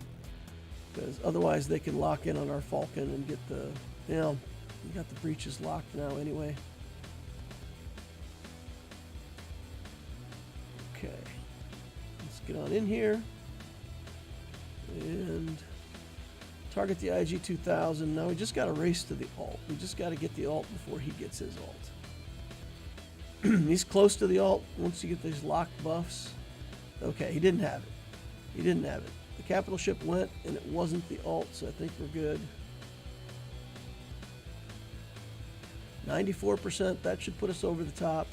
because otherwise they can lock in on our Falcon and get the, you know, we got the breaches locked now anyway. Okay, let's get on in here and target the IG 2000. Now we just got to race to the alt. We just got to get the alt before he gets his alt. He's close to the alt once you get these locked buffs. Okay, he didn't have it. He didn't have it. The capital ship went and it wasn't the alt, so I think we're good. 94%, that should put us over the top.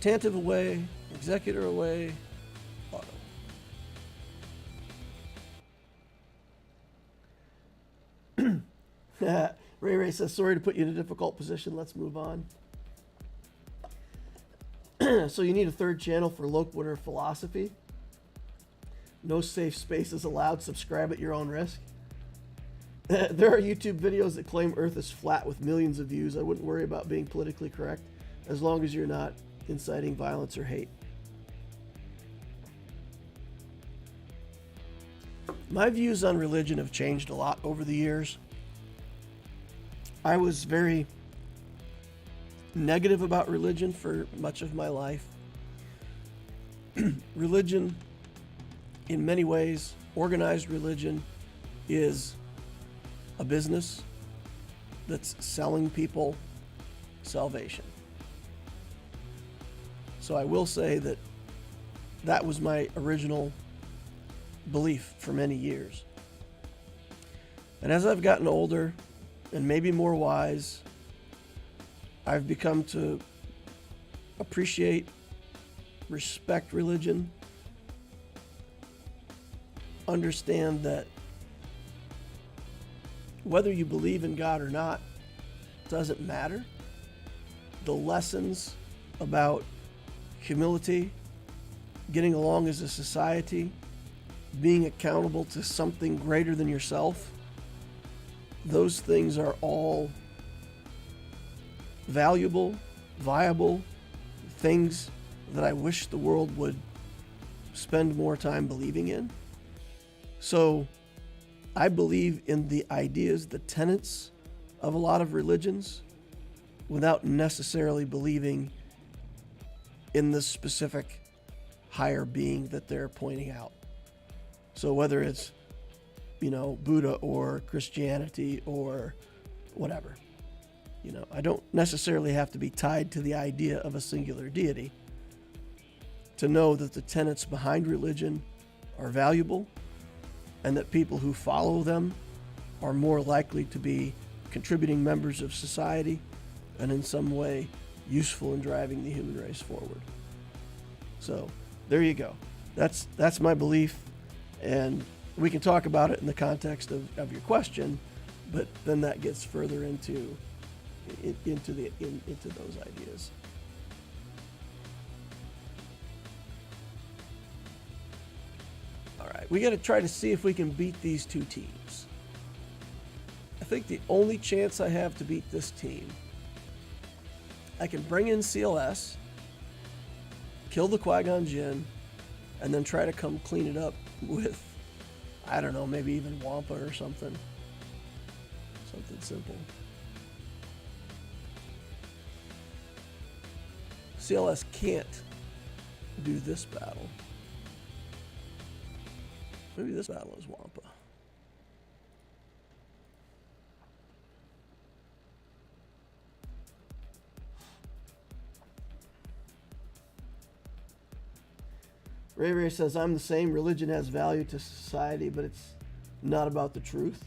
Tantive away, Executor away, auto. Ray Ray says, sorry to put you in a difficult position, let's move on. So you need a third channel for Loquator or philosophy. No safe spaces allowed. Subscribe at your own risk. There are YouTube videos that claim Earth is flat with millions of views. I wouldn't worry about being politically correct as long as you're not inciting violence or hate. My views on religion have changed a lot over the years. I was very negative about religion for much of my life. Religion, in many ways, organized religion is a business that's selling people salvation. So I will say that that was my original belief for many years. And as I've gotten older and maybe more wise, I've become to appreciate, respect religion, understand that whether you believe in God or not doesn't matter. The lessons about humility, getting along as a society, being accountable to something greater than yourself, those things are all valuable, viable things that I wish the world would spend more time believing in. So I believe in the ideas, the tenets of a lot of religions without necessarily believing in the specific higher being that they're pointing out. So whether it's, you know, Buddha or Christianity or whatever, you know, I don't necessarily have to be tied to the idea of a singular deity to know that the tenets behind religion are valuable and that people who follow them are more likely to be contributing members of society and in some way useful in driving the human race forward. So there you go. That's my belief, and we can talk about it in the context of your question, but then that gets further into those ideas. right, we got to try to see if we can beat these two teams. I think the only chance I have to beat this team, I can bring in CLS, kill the Qui-Gon Jinn, and then try to come clean it up with, I don't know, maybe even Wampa or something. Something simple. CLS can't do this battle. Maybe this battle is Wampa. Ray Ray says, I'm the same. Religion has value to society, but it's not about the truth.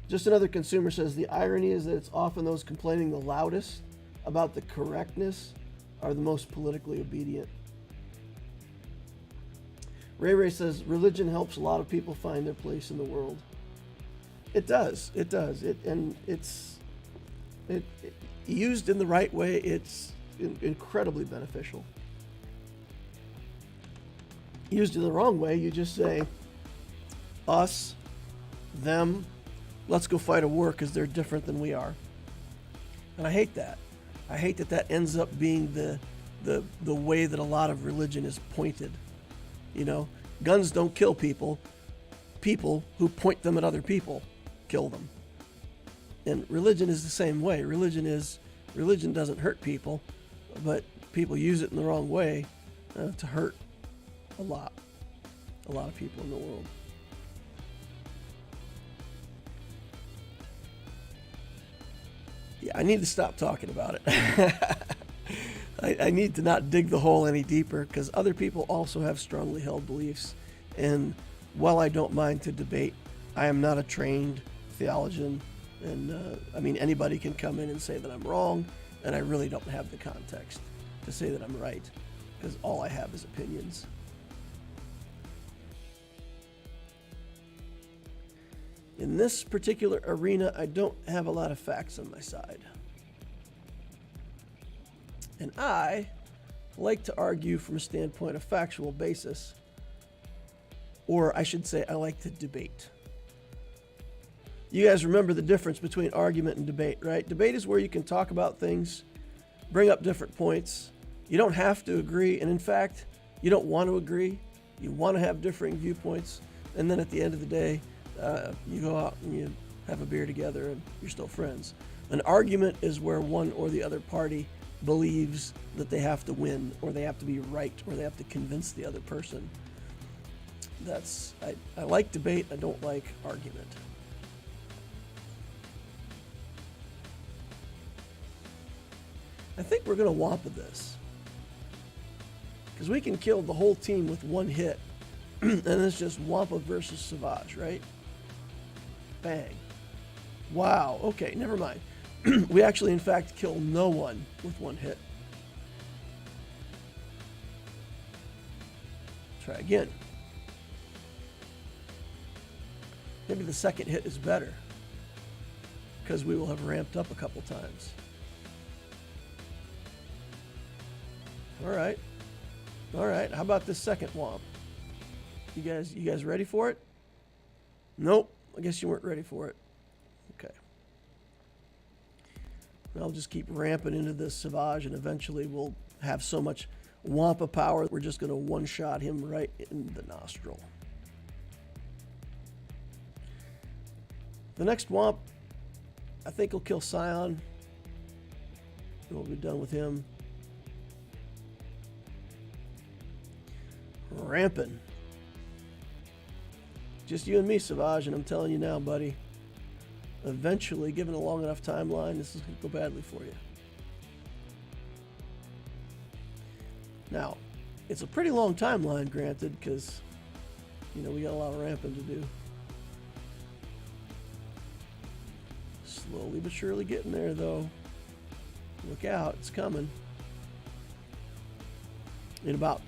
Just Another Consumer says, the irony is that it's often those complaining the loudest about the correctness are the most politically obedient. Ray Ray says, religion helps a lot of people find their place in the world. It does. It does. It's used in the right way, it's incredibly beneficial. Used in the wrong way, you just say, us, them, let's go fight a war because they're different than we are. And I hate that. I hate that that ends up being the way that a lot of religion is pointed. You know, guns don't kill people. People who point them at other people kill them. And religion is the same way. Religion doesn't hurt people, but people use it in the wrong way to hurt a lot of people in the world. Yeah, I need to stop talking about it. I need to not dig the hole any deeper because other people also have strongly held beliefs. And while I don't mind to debate, I am not a trained theologian. And I mean, anybody can come in and say that I'm wrong, and I really don't have the context to say that I'm right because all I have is opinions. In this particular arena, I don't have a lot of facts on my side. And I like to argue from a standpoint of factual basis, or I should say I like to debate. You guys remember the difference between argument and debate, right? Debate is where you can talk about things, bring up different points. You don't have to agree, and in fact, you don't want to agree. You want to have differing viewpoints, and then at the end of the day, you go out and you have a beer together and you're still friends. An argument is where one or the other party believes that they have to win, or they have to be right, or they have to convince the other person. I like debate, I don't like argument. I think we're going to Wampa this, because we can kill the whole team with one hit, and it's just Wampa versus Savage, right? Bang. Wow, okay, never mind. We actually, in fact, kill no one with one hit. Try again. Maybe the second hit is better, because we will have ramped up a couple times. All right. How about this second womp? You guys ready for it? Nope. I guess you weren't ready for it. Okay. I'll just keep ramping into this Savage, and eventually we'll have so much Wampa power, we're just going to one-shot him right in the nostril. The next Wamp, I think he'll kill Scion. We'll be done with him. Ramping. Just you and me, Savage, and I'm telling you now, buddy, eventually, given a long enough timeline, this is going to go badly for you. Now, it's a pretty long timeline, granted, because, you know, we got a lot of ramping to do. Slowly but surely getting there, though. Look out, it's coming. In about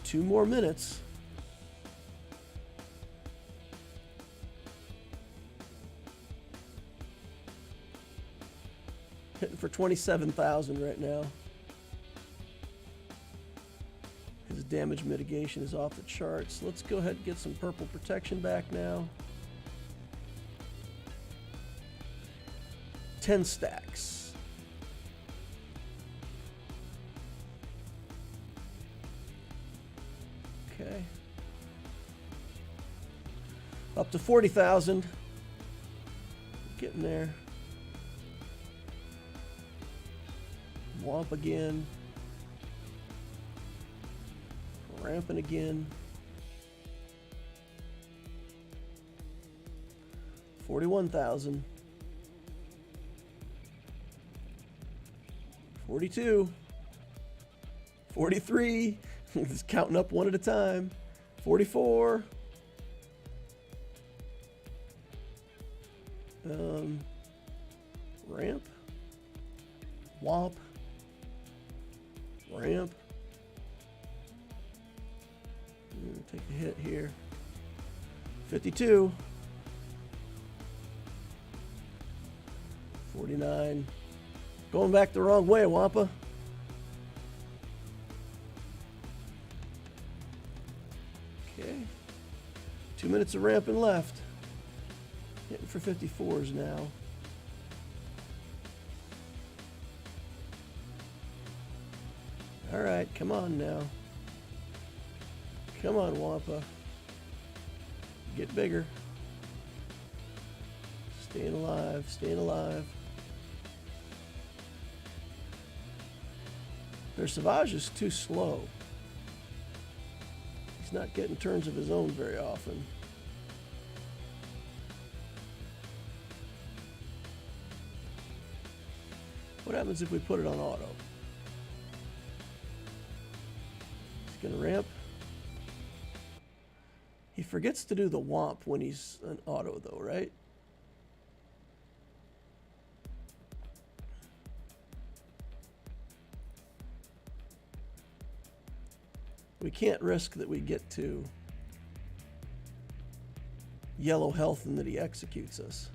2 more minutes. Hitting for 27,000 right now. His damage mitigation is off the charts. Let's go ahead and get some purple protection back now. 10 stacks. Okay. Up to 40,000. Getting there. Womp again. Ramping again. 41,000. 42. 43. Just counting up one at a time. 44. Ramp. Womp. Ramp. Take a hit here. 52. 49. Going back the wrong way, Wampa. Okay. 2 minutes of ramping left. Hitting for 54s now. All right, come on now. Come on, Wampa. Get bigger. Staying alive, staying alive. Their Savage is too slow. He's not getting turns of his own very often. What happens if we put it on auto? He's gonna ramp. He forgets to do the womp when he's an auto though, right? We can't risk that we get to yellow health and that he executes us.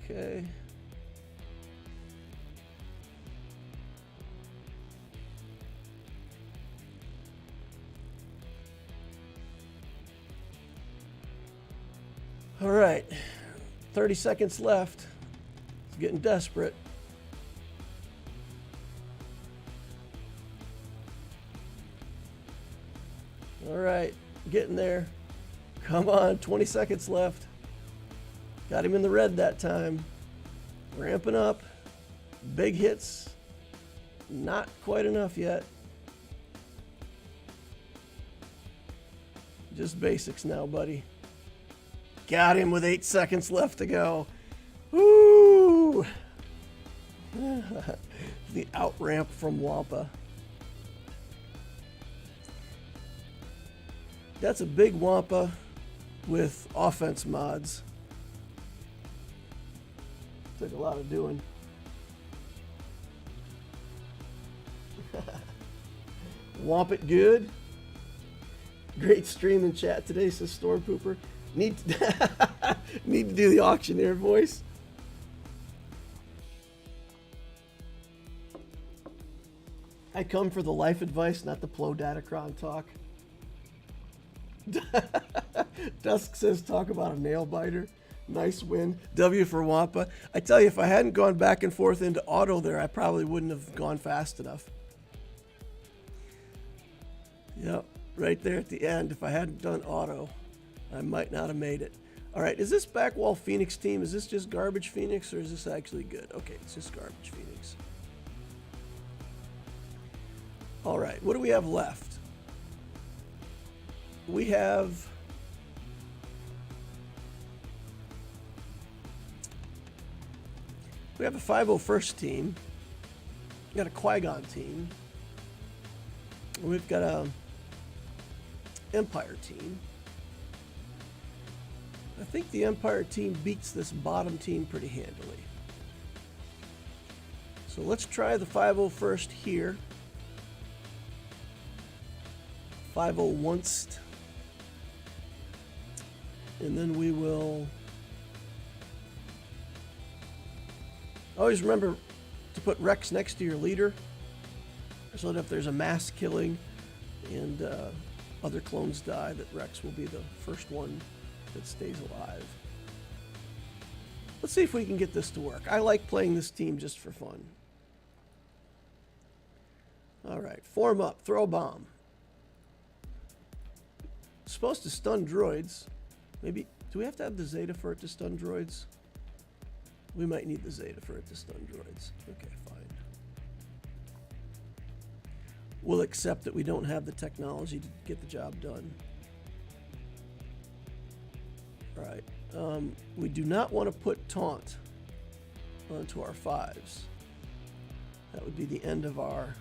Okay. All right. 30 seconds left. It's getting desperate. All right. Getting there. Come on. 20 seconds left. Got him in the red that time. Ramping up. Big hits. Not quite enough yet. Just basics now, buddy. Got him with 8 seconds left to go. Woo! The out ramp from Wampa. That's a big Wampa with offense mods. Took a lot of doing. Womp it good. Great stream and chat today, says Storm Pooper. Need to do the auctioneer voice. I come for the life advice, not the Plo datacron talk. Dusk says talk about a nail biter. Nice win. W for Wampa. I tell you, if I hadn't gone back and forth into auto there, I probably wouldn't have gone fast enough. Yep, right there at the end. If I hadn't done auto, I might not have made it. All right, is this Backwall Phoenix team, is this just garbage Phoenix or is this actually good? Okay, it's just garbage Phoenix. All right, what do we have left? We have a 501st team. We got a Qui-Gon team. We've got a Empire team. I think the Empire team beats this bottom team pretty handily. So let's try the 501st here. 501st. And then we will Always remember to put Rex next to your leader, so that if there's a mass killing and other clones die, that Rex will be the first one that stays alive. Let's see if we can get this to work. I like playing this team just for fun. Alright, form up, throw a bomb. It's supposed to stun droids. Maybe, do we have to have the Zeta for it to stun droids? We might need the Zeta for it to stun droids. Okay, fine. We'll accept that we don't have the technology to get the job done. Alright. We do not want to put taunt onto our 5s. That would be the end of our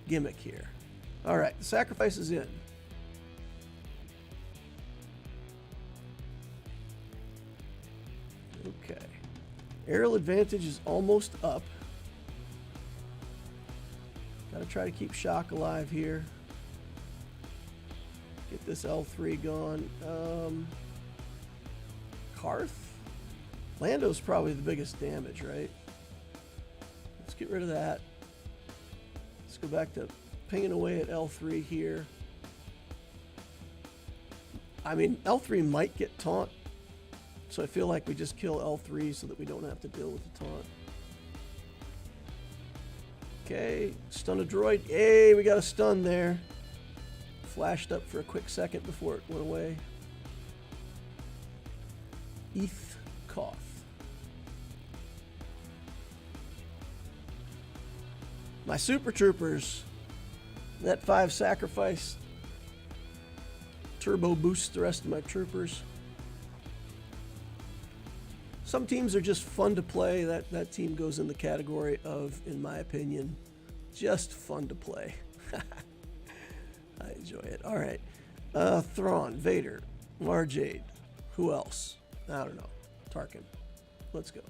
gimmick here. Alright, the sacrifice is in. Okay. Aerial advantage is almost up. Gotta try to keep shock alive here. Get this L3 gone. Karth? Lando's probably the biggest damage, right? Let's get rid of that. Let's go back to pinging away at L3 here. I mean, L3 might get taunt, so I feel like we just kill L3 so that we don't have to deal with the taunt. Okay, stun a droid. Hey, we got a stun there. Flashed up for a quick second before it went away. Eth Koth. My Super Troopers. That 5 sacrifice turbo boosts the rest of my troopers. Some teams are just fun to play. That team goes in the category of, in my opinion, just fun to play. I enjoy it. All right. Thrawn, Vader, Mara Jade. Who else? I don't know. Tarkin. Let's go.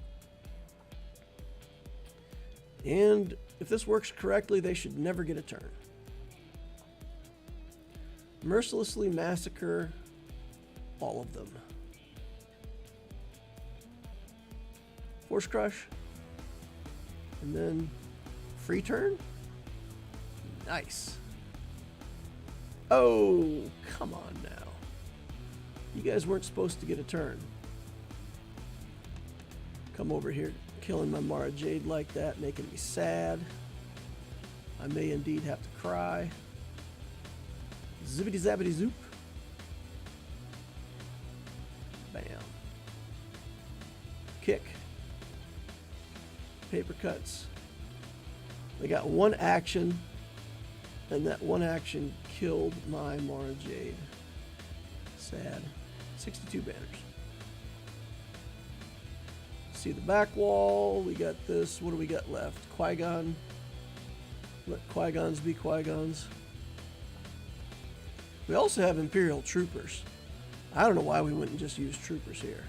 And if this works correctly, they should never get a turn. Mercilessly massacre all of them. Force Crush. And then free turn. Nice. Oh, come on now. You guys weren't supposed to get a turn. Come over here killing my Mara Jade like that, making me sad. I may indeed have to cry. Zippity zappity zoop. Bam. Kick. Paper cuts. They got one action, and that one action killed my Mara Jade. Sad. 62 banners. See the back wall. We got this. What do we got left? Qui-Gon. Let Qui-Gons be Qui-Gons. We also have Imperial Troopers. I don't know why we wouldn't just use Troopers here.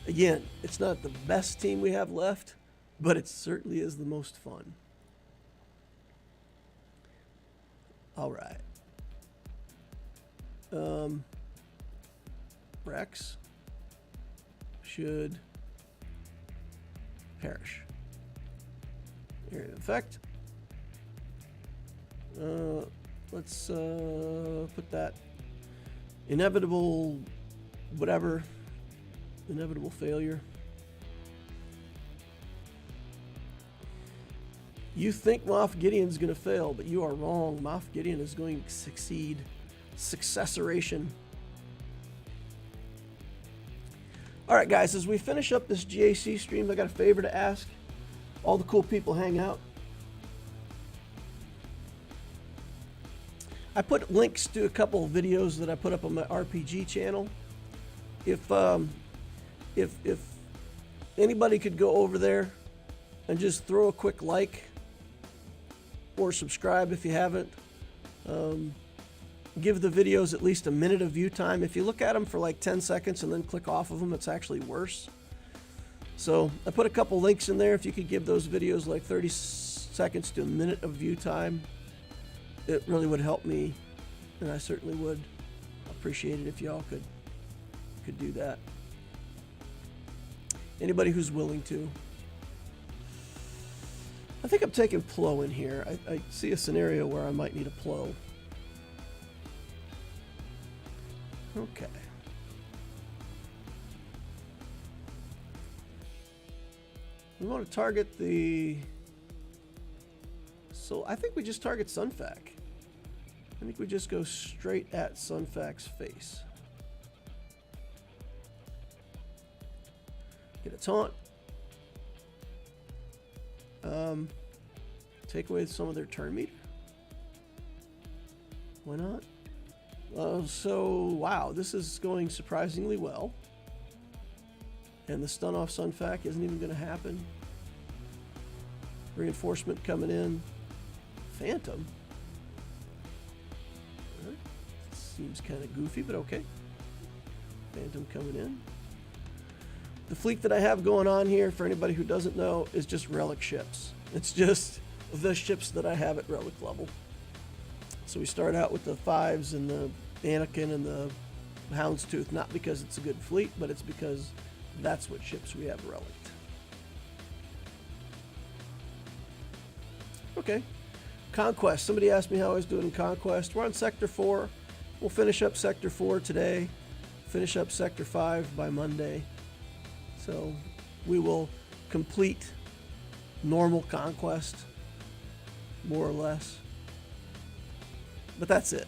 Again, it's not the best team we have left, but it certainly is the most fun. All right. Rex should perish. Area of effect. Let's put that inevitable whatever. Inevitable failure. You think Moff Gideon's going to fail, but you are wrong. Moff Gideon is going to succeed. Successoration. All right, guys, as we finish up this GAC stream, I got a favor to ask all the cool people hang out. I put links to a couple of videos that I put up on my RPG channel. If anybody could go over there and just throw a quick like or subscribe if you haven't. Give the videos at least a minute of view time. If you look at them for like 10 seconds and then click off of them, it's actually worse. So I put a couple links in there. If you could give those videos like 30 seconds to a minute of view time, it really would help me, and I certainly would appreciate it if y'all could do that. Anybody who's willing to. I think I'm taking Plo in here. I see a scenario where I might need a Plo. Okay. We want to target the... So I think we just target Sunfac. I think we just go straight at Sunfac's face. Get a taunt. Take away some of their turn meter. Why not? So, wow, this is going surprisingly well. And the stun off Sunfac isn't even going to happen. Reinforcement coming in. Phantom. Seems kind of goofy, but okay. Phantom coming in. The fleet that I have going on here, for anybody who doesn't know, is just relic ships. It's just the ships that I have at relic level. So we start out with the 5s and the Anakin and the Houndstooth, not because it's a good fleet, but it's because that's what ships we have relicked. Okay. Conquest. Somebody asked me how I was doing in Conquest. We're on Sector 4. We'll finish up Sector 4 today. Finish up Sector 5 by Monday. So we will complete normal Conquest, more or less. But that's it.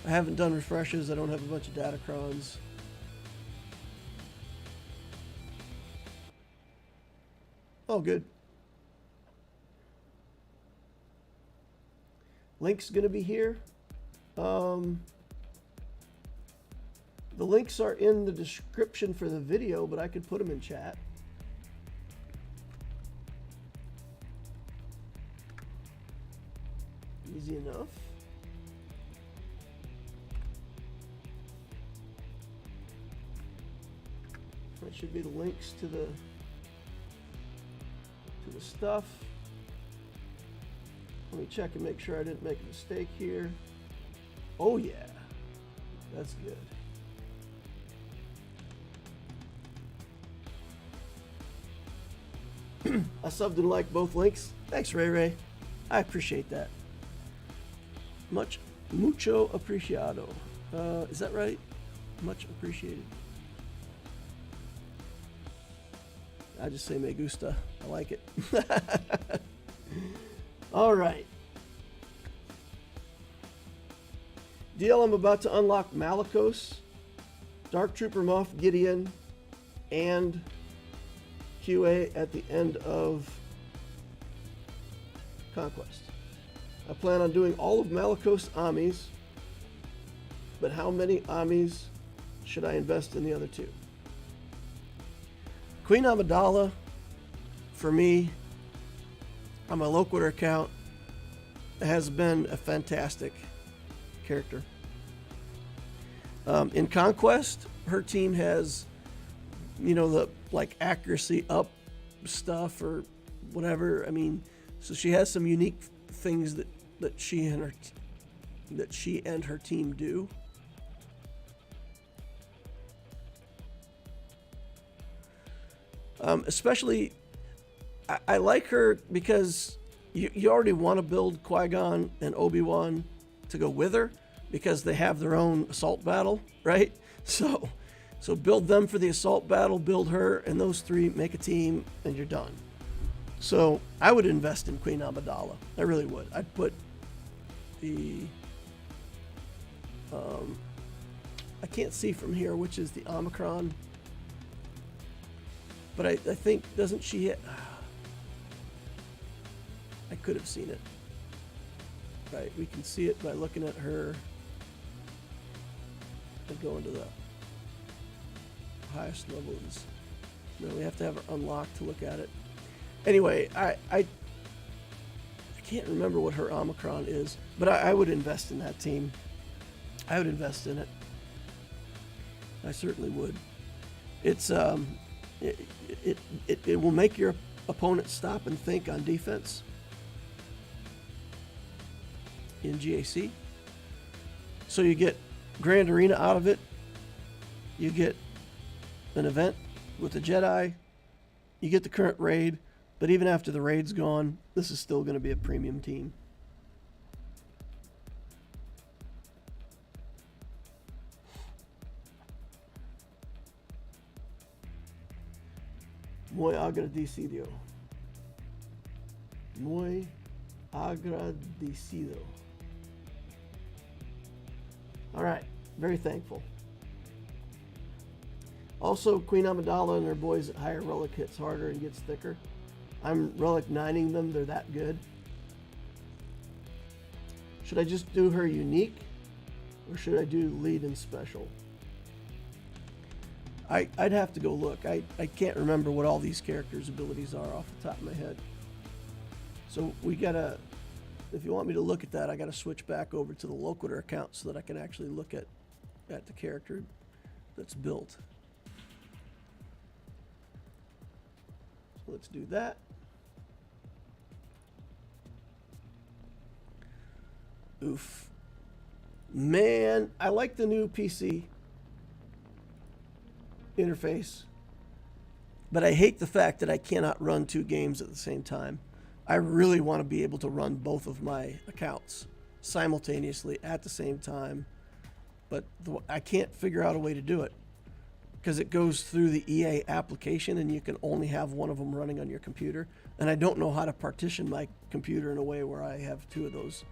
I haven't done refreshes. I don't have a bunch of datacrons. Oh, good. Link's going to be here. The links are in the description for the video, but I could put them in chat. Easy enough. That should be the links to the stuff. Let me check and make sure I didn't make a mistake here. Oh yeah, that's good. I subbed and liked both links. Thanks, Ray Ray. I appreciate that. Mucho apreciado. Is that right? Much appreciated. I just say me gusta. I like it. All right. DL, I'm about to unlock Malgus, Dark Trooper Moff Gideon, and QA at the end of Conquest. I plan on doing all of Malgus Amis, but how many Amis should I invest in the other two? Queen Amidala, for me, on my Loquitur account, has been a fantastic character. In Conquest, her team has, you know, the like accuracy up stuff or whatever. I mean, so she has some unique things that she and her team do. Especially, I like her because you already want to build Qui-Gon and Obi-Wan to go with her because they have their own assault battle, right? So build them for the assault battle, build her, and those three make a team, and you're done. So I would invest in Queen Amidala. I really would. I'd put the... I can't see from here which is the Omicron. But I think, doesn't she hit... I could have seen it. Right, we can see it by looking at her and going to the highest levels. No, we have to have her unlocked to look at it. Anyway, I can't remember what her Omicron is, but I would invest in that team. I would invest in it. I certainly would. It's it will make your opponent stop and think on defense in GAC. So you get Grand Arena out of it. You get an event with the Jedi. You get the current raid. But even after the raid's gone, this is still going to be a premium team. Muy agradecido. Muy agradecido. All right, very thankful. Also, Queen Amidala and her boys at higher relic hits harder and gets thicker. I'm relic 9ing them, they're that good. Should I just do her unique? Or should I do lead and special? I'd have to go look. I can't remember what all these characters' abilities are off the top of my head. So we gotta, if you want me to look at that, I gotta switch back over to the Loquitur account so that I can actually look at the character that's built. So let's do that. Oof. Man, I like the new PC interface, but I hate the fact that I cannot run 2 games at the same time. I really want to be able to run both of my accounts simultaneously at the same time, but I can't figure out a way to do it because it goes through the EA application and you can only have one of them running on your computer, and I don't know how to partition my computer in a way where I have 2 of those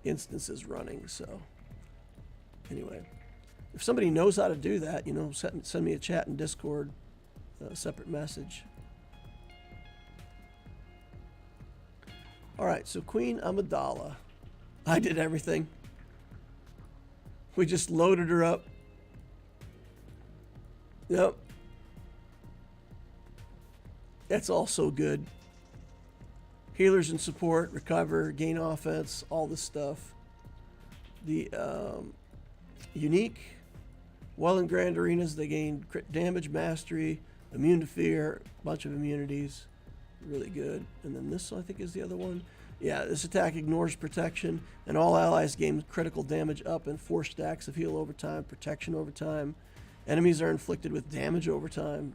instances running. So anyway, if somebody knows how to do that, you know, send me a chat in Discord, a separate message. All right, so Queen Amidala. I did everything. We just loaded her up. Yep. That's all so good. Healers and support, recover, gain offense, all this stuff. The unique. While in Grand Arenas, they gain crit damage, mastery, immune to fear, a bunch of immunities. Really good. And then this, I think, is the other one. Yeah, this attack ignores protection, and all allies gain critical damage up and 4 stacks of heal over time, protection over time. Enemies are inflicted with damage over time.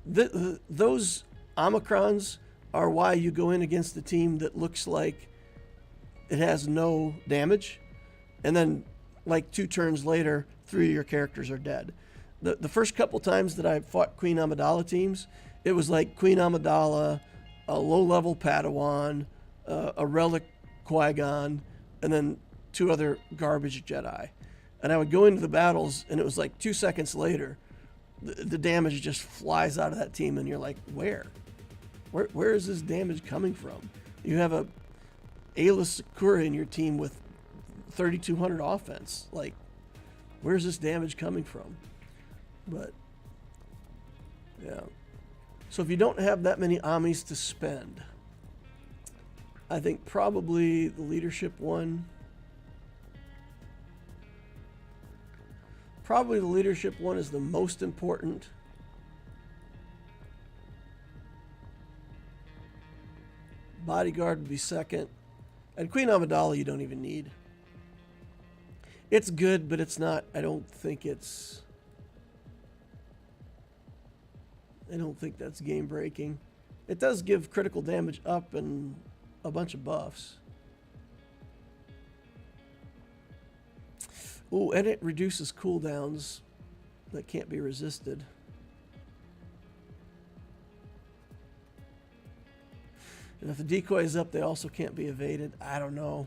Those Omicrons are why you go in against a team that looks like it has no damage, and then like 2 turns later, 3 of your characters are dead. The first couple times that I fought Queen Amidala teams, it was like Queen Amidala, a low-level Padawan, a relic Qui-Gon, and then 2 other garbage Jedi. And I would go into the battles, and it was like 2 seconds later, the damage just flies out of that team, and you're like, where is this damage coming from? You have a Ayla Secura in your team with 3,200 offense. Like, where's this damage coming from? But yeah. So if you don't have that many Amis to spend, I think probably the leadership one. Probably the leadership one is the most important. Bodyguard would be second. And Queen Amidala you don't even need. It's good, but it's not, I don't think that's game breaking. It does give critical damage up and a bunch of buffs. Ooh, and it reduces cooldowns that can't be resisted. And if the decoy is up, they also can't be evaded. I don't know.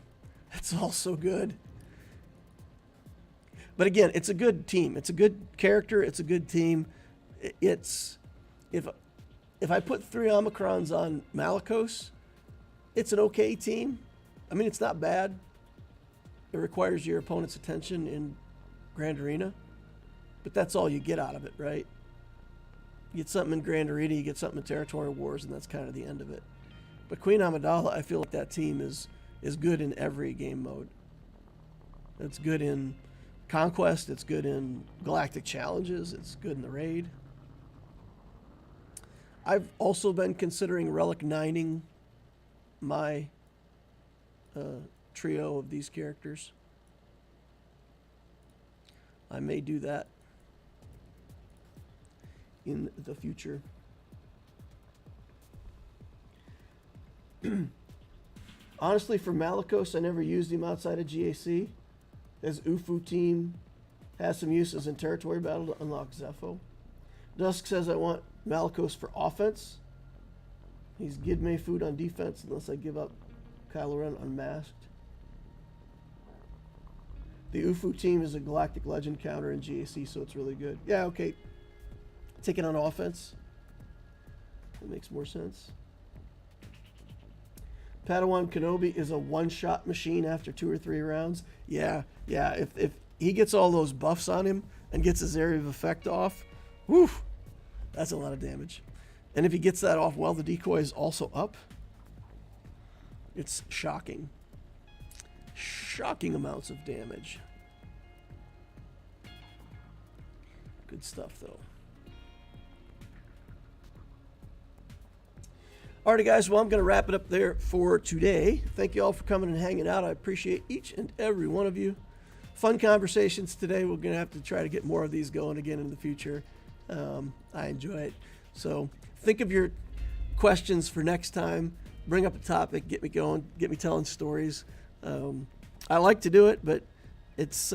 That's all so good. But again, it's a good team. It's a good character. It's a good team. It's if I put 3 Omicrons on Malgus, it's an okay team. I mean, it's not bad. It requires your opponent's attention in Grand Arena, but that's all you get out of it, right? You get something in Grand Arena, you get something in Territorial Wars, and that's kind of the end of it. But Queen Amidala, I feel like that team is good in every game mode. It's good in Conquest, it's good in Galactic Challenges, it's good in the Raid. I've also been considering Relic 9ing my trio of these characters. I may do that in the future. Honestly, for Malgus, I never used him outside of GAC. His UFU team has some uses in territory battle to unlock Zepho. Dusk says I want Malgus for offense. He's Gidme food on defense unless I give up Kylo Ren unmasked. The UFU team is a Galactic Legend counter in GAC, so it's really good. Yeah, okay. Take it on offense. That makes more sense. Padawan Kenobi is a one-shot machine after 2 or 3 rounds. Yeah. If he gets all those buffs on him and gets his area of effect off, whew, that's a lot of damage. And if he gets that off while the decoy is also up, it's shocking. Shocking amounts of damage. Good stuff, though. Alrighty, guys. Well, I'm going to wrap it up there for today. Thank you all for coming and hanging out. I appreciate each and every one of you. Fun conversations today. We're going to have to try to get more of these going again in the future. I enjoy it. So think of your questions for next time. Bring up a topic. Get me going. Get me telling stories. I like to do it, but it's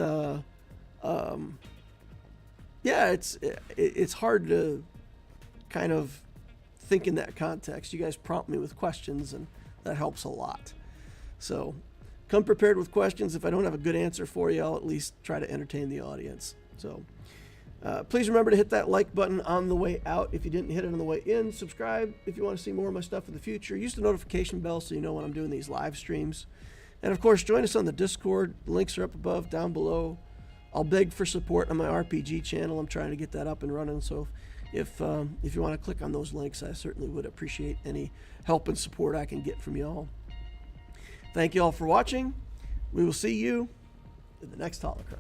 it's hard to kind of think in that context. You guys prompt me with questions, and that helps a lot. So come prepared with questions. If I don't have a good answer for you, I'll at least try to entertain the audience. So please remember to hit that like button on the way out if you didn't hit it on the way in. Subscribe if you want to see more of my stuff in the future. Use the notification bell so you know when I'm doing these live streams. And of course, join us on the Discord. The links are up above, down below. I'll beg for support on my RPG channel. I'm trying to get that up and running. So if you want to click on those links, I certainly would appreciate any help and support I can get from y'all. Thank you all for watching. We will see you in the next Holocron.